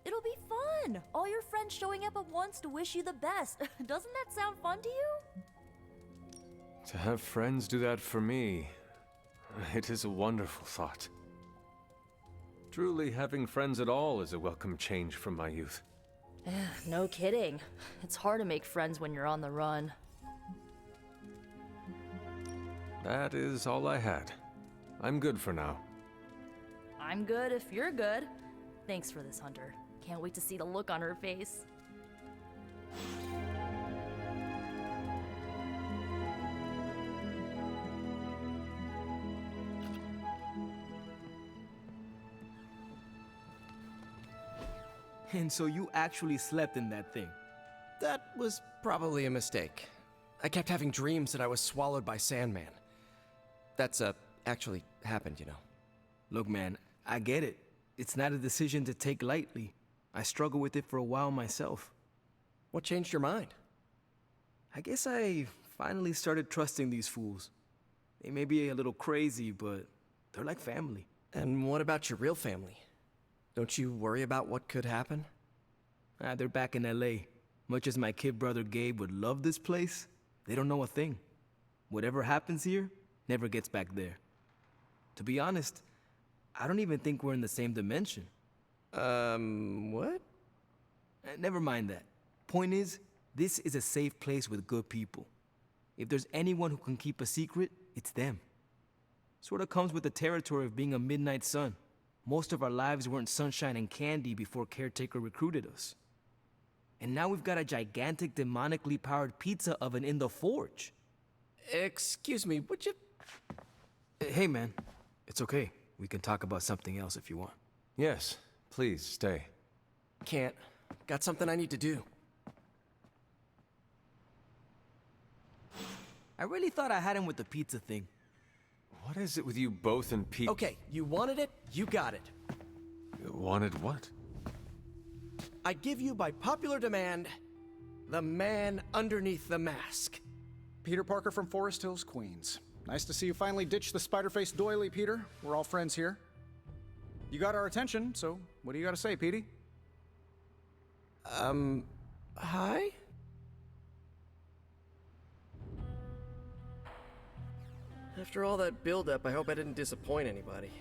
It'll be fun! All your friends showing up at once to wish you the best. Doesn't that sound fun to you? To have friends do that for me, it is a wonderful thought. Truly, having friends at all is a welcome change from my youth. No kidding. It's hard to make friends when you're on the run. That is all I had. I'm good for now. I'm good if you're good. Thanks for this, Hunter. Can't wait to see the look on her face. And so you actually slept in that thing? That was probably a mistake. I kept having dreams that I was swallowed by Sandman. That's, actually happened, you know. Look, man, I get it. It's not a decision to take lightly. I struggled with it for a while myself. What changed your mind? I guess I finally started trusting these fools. They may be a little crazy, but they're like family. And what about your real family? Don't you worry about what could happen? They're back in LA. Much as my kid brother Gabe would love this place, they don't know a thing. Whatever happens here never gets back there. To be honest, I don't even think we're in the same dimension. What? Never mind that. Point is, this is a safe place with good people. If there's anyone who can keep a secret, it's them. Sort of comes with the territory of being a midnight sun. Most of our lives weren't sunshine and candy before Caretaker recruited us. And now we've got a gigantic demonically powered pizza oven in the forge. Excuse me, would you... Hey, man. It's okay. We can talk about something else if you want. Yes, please, stay. Can't. Got something I need to do. I really thought I had him with the pizza thing. What is it with you both and Pete? Okay, you wanted it, you got it. Wanted what? I give you, by popular demand, the man underneath the mask. Peter Parker from Forest Hills, Queens. Nice to see you finally ditch the spider-faced doily, Peter. We're all friends here. You got our attention, so what do you got to say, Petey? Hi? After all that build-up, I hope I didn't disappoint anybody.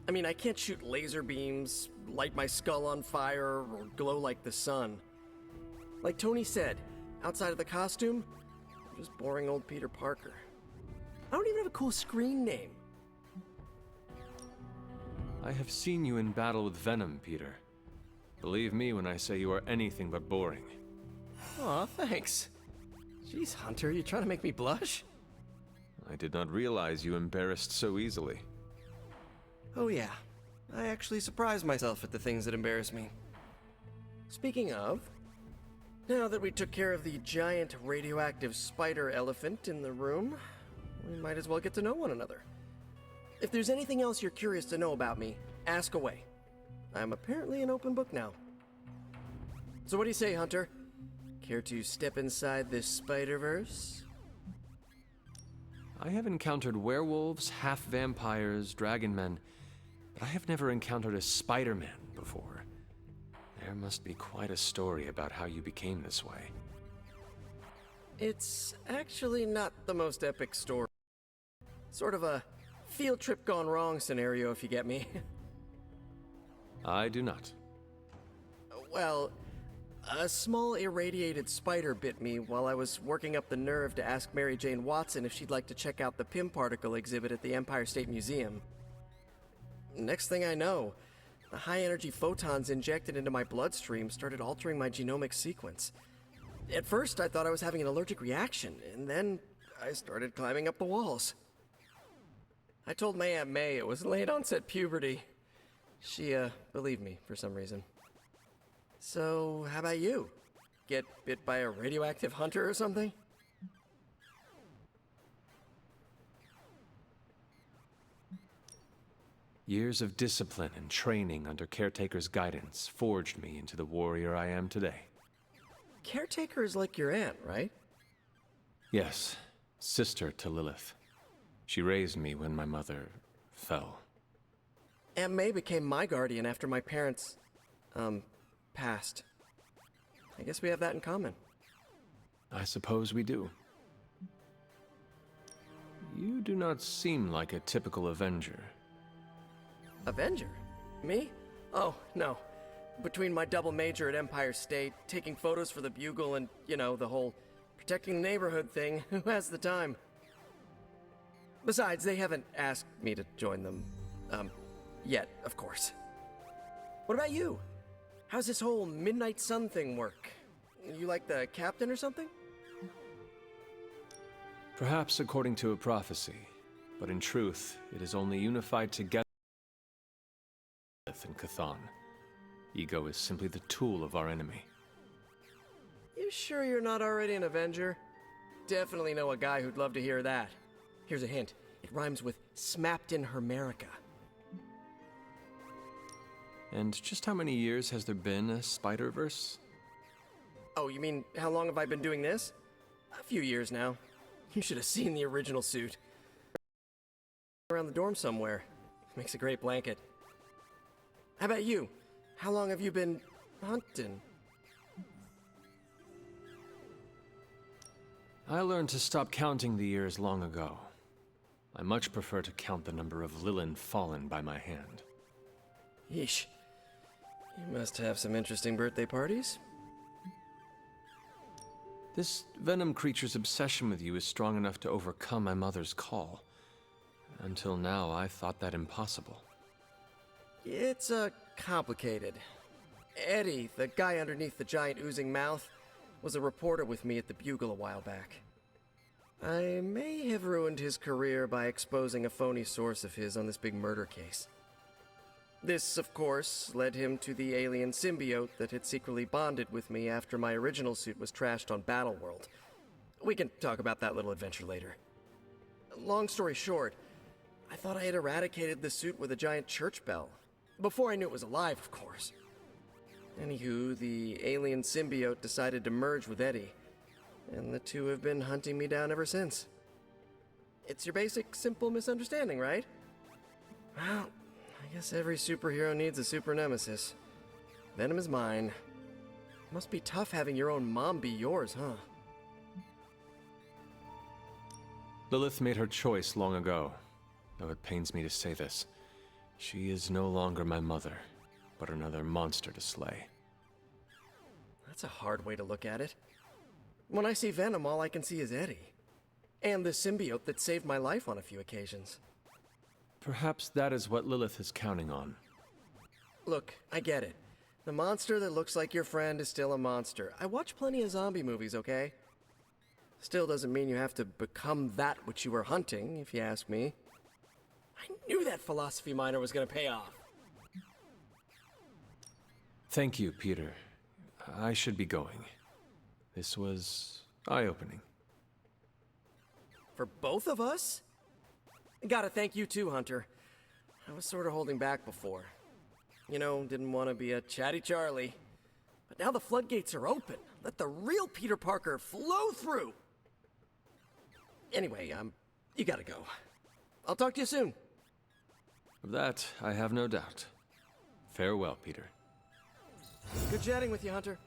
I mean, I can't shoot laser beams, light my skull on fire, or glow like the sun. Like Tony said, outside of the costume, I'm just boring old Peter Parker. I don't even have a cool screen name. I have seen you in battle with Venom, Peter. Believe me when I say you are anything but boring. Aw, thanks. Jeez, Hunter, you trying to make me blush? I did not realize you embarrassed so easily. Oh yeah, I actually surprise myself at the things that embarrass me. Speaking of, now that we took care of the giant radioactive spider elephant in the room, we might as well get to know one another. If there's anything else you're curious to know about me, ask away. I'm apparently an open book now. So what do you say, Hunter? Care to step inside this Spider-Verse? I have encountered werewolves, half-vampires, dragon men, but I have never encountered a Spider-Man before. There must be quite a story about how you became this way. It's actually not the most epic story. Sort of a field trip gone wrong scenario, if you get me. I do not. Well, a small irradiated spider bit me while I was working up the nerve to ask Mary Jane Watson if she'd like to check out the Pym particle exhibit at the Empire State Museum. Next thing I know, the high-energy photons injected into my bloodstream started altering my genomic sequence. At first, I thought I was having an allergic reaction, and then I started climbing up the walls. I told my Aunt May it was late-onset puberty. She, believed me for some reason. So, how about you? Get bit by a radioactive hunter or something? Years of discipline and training under Caretaker's guidance forged me into the warrior I am today. Caretaker is like your aunt, right? Yes, sister to Lilith. She raised me when my mother fell. Aunt May became my guardian after my parents, passed. I guess we have that in common. I suppose we do. You do not seem like a typical Avenger. Avenger? Me? Oh, no. Between my double major at Empire State, taking photos for the Bugle, and, you know, the whole protecting the neighborhood thing, who has the time? Besides, they haven't asked me to join them, yet, of course. What about you? How's this whole Midnight Sun thing work? You like the captain or something? Perhaps according to a prophecy, but in truth, it is only unified together and Chthon. Ego is simply the tool of our enemy. You sure you're not already an Avenger? Definitely know a guy who'd love to hear that. Here's a hint. It rhymes with smapped in Hermerica. And just how many years has there been a Spider-Verse? Oh, you mean how long have I been doing this? A few years now. You should have seen the original suit. Around the dorm somewhere. Makes a great blanket. How about you? How long have you been hunting? I learned to stop counting the years long ago. I much prefer to count the number of Lilith fallen by my hand. Yeesh. You must have some interesting birthday parties. This Venom creature's obsession with you is strong enough to overcome my mother's call. Until now, I thought that impossible. It's, complicated. Eddie, the guy underneath the giant oozing mouth, was a reporter with me at the Bugle a while back. I may have ruined his career by exposing a phony source of his on this big murder case. This, of course, led him to the alien symbiote that had secretly bonded with me after my original suit was trashed on Battleworld. We can talk about that little adventure later. Long story short, I thought I had eradicated the suit with a giant church bell. Before I knew it was alive, of course. Anywho, the alien symbiote decided to merge with Eddie, and the two have been hunting me down ever since. It's your basic, simple misunderstanding, right? Well, I guess every superhero needs a super nemesis. Venom is mine. Must be tough having your own mom be yours, huh? Lilith made her choice long ago, though it pains me to say this. She is no longer my mother, but another monster to slay. That's a hard way to look at it. When I see Venom, all I can see is Eddie. And the symbiote that saved my life on a few occasions. Perhaps that is what Lilith is counting on. Look, I get it. The monster that looks like your friend is still a monster. I watch plenty of zombie movies, okay? Still doesn't mean you have to become that which you were hunting, if you ask me. I knew that philosophy minor was gonna pay off. Thank you, Peter. I should be going. This was eye-opening. For both of us? Gotta thank you too, Hunter. I was sort of holding back before. You know, didn't want to be a chatty Charlie. But now the floodgates are open. Let the real Peter Parker flow through. Anyway, you gotta go. I'll talk to you soon. Of that, I have no doubt. Farewell, Peter. Good chatting with you, Hunter.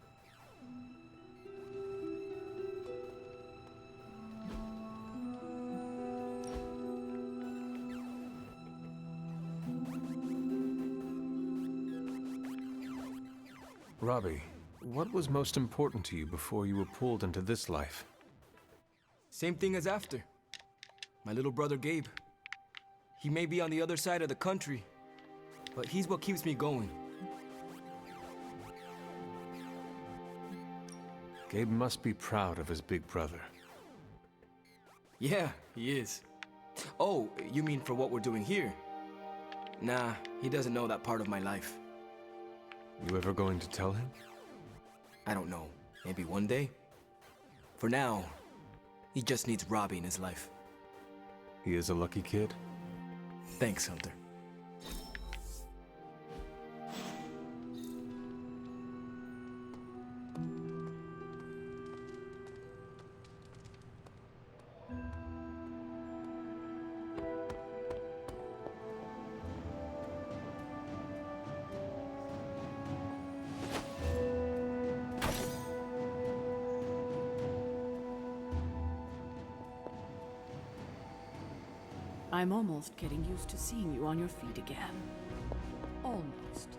Robbie, what was most important to you before you were pulled into this life? Same thing as after. My little brother Gabe. He may be on the other side of the country, but he's what keeps me going. Gabe must be proud of his big brother. Yeah, he is. Oh, you mean for what we're doing here? Nah, he doesn't know that part of my life. You ever going to tell him? I don't know. Maybe one day? For now, he just needs Robbie in his life. He is a lucky kid. Thanks, Hunter. I'm almost getting used to seeing you on your feet again. Almost.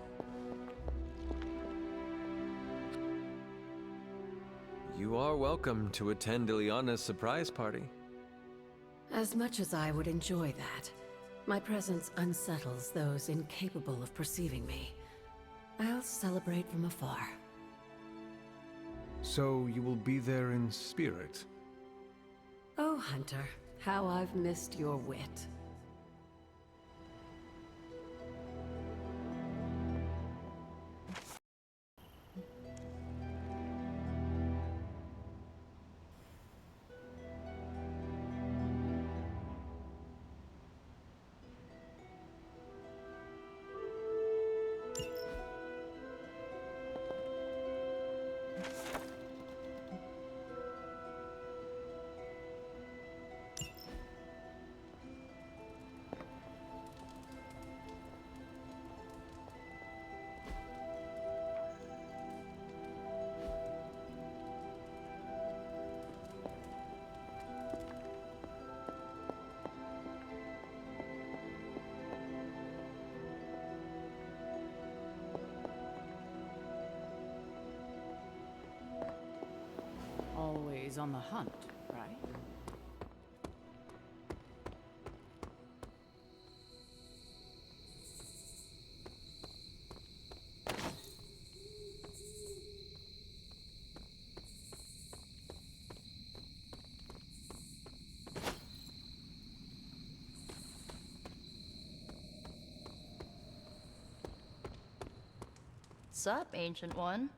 You are welcome to attend Ileana's surprise party. As much as I would enjoy that, my presence unsettles those incapable of perceiving me. I'll celebrate from afar. So you will be there in spirit? Oh, Hunter, how I've missed your wit. always on the hunt, right? Sup, Ancient One?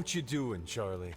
What you doing, Charlie?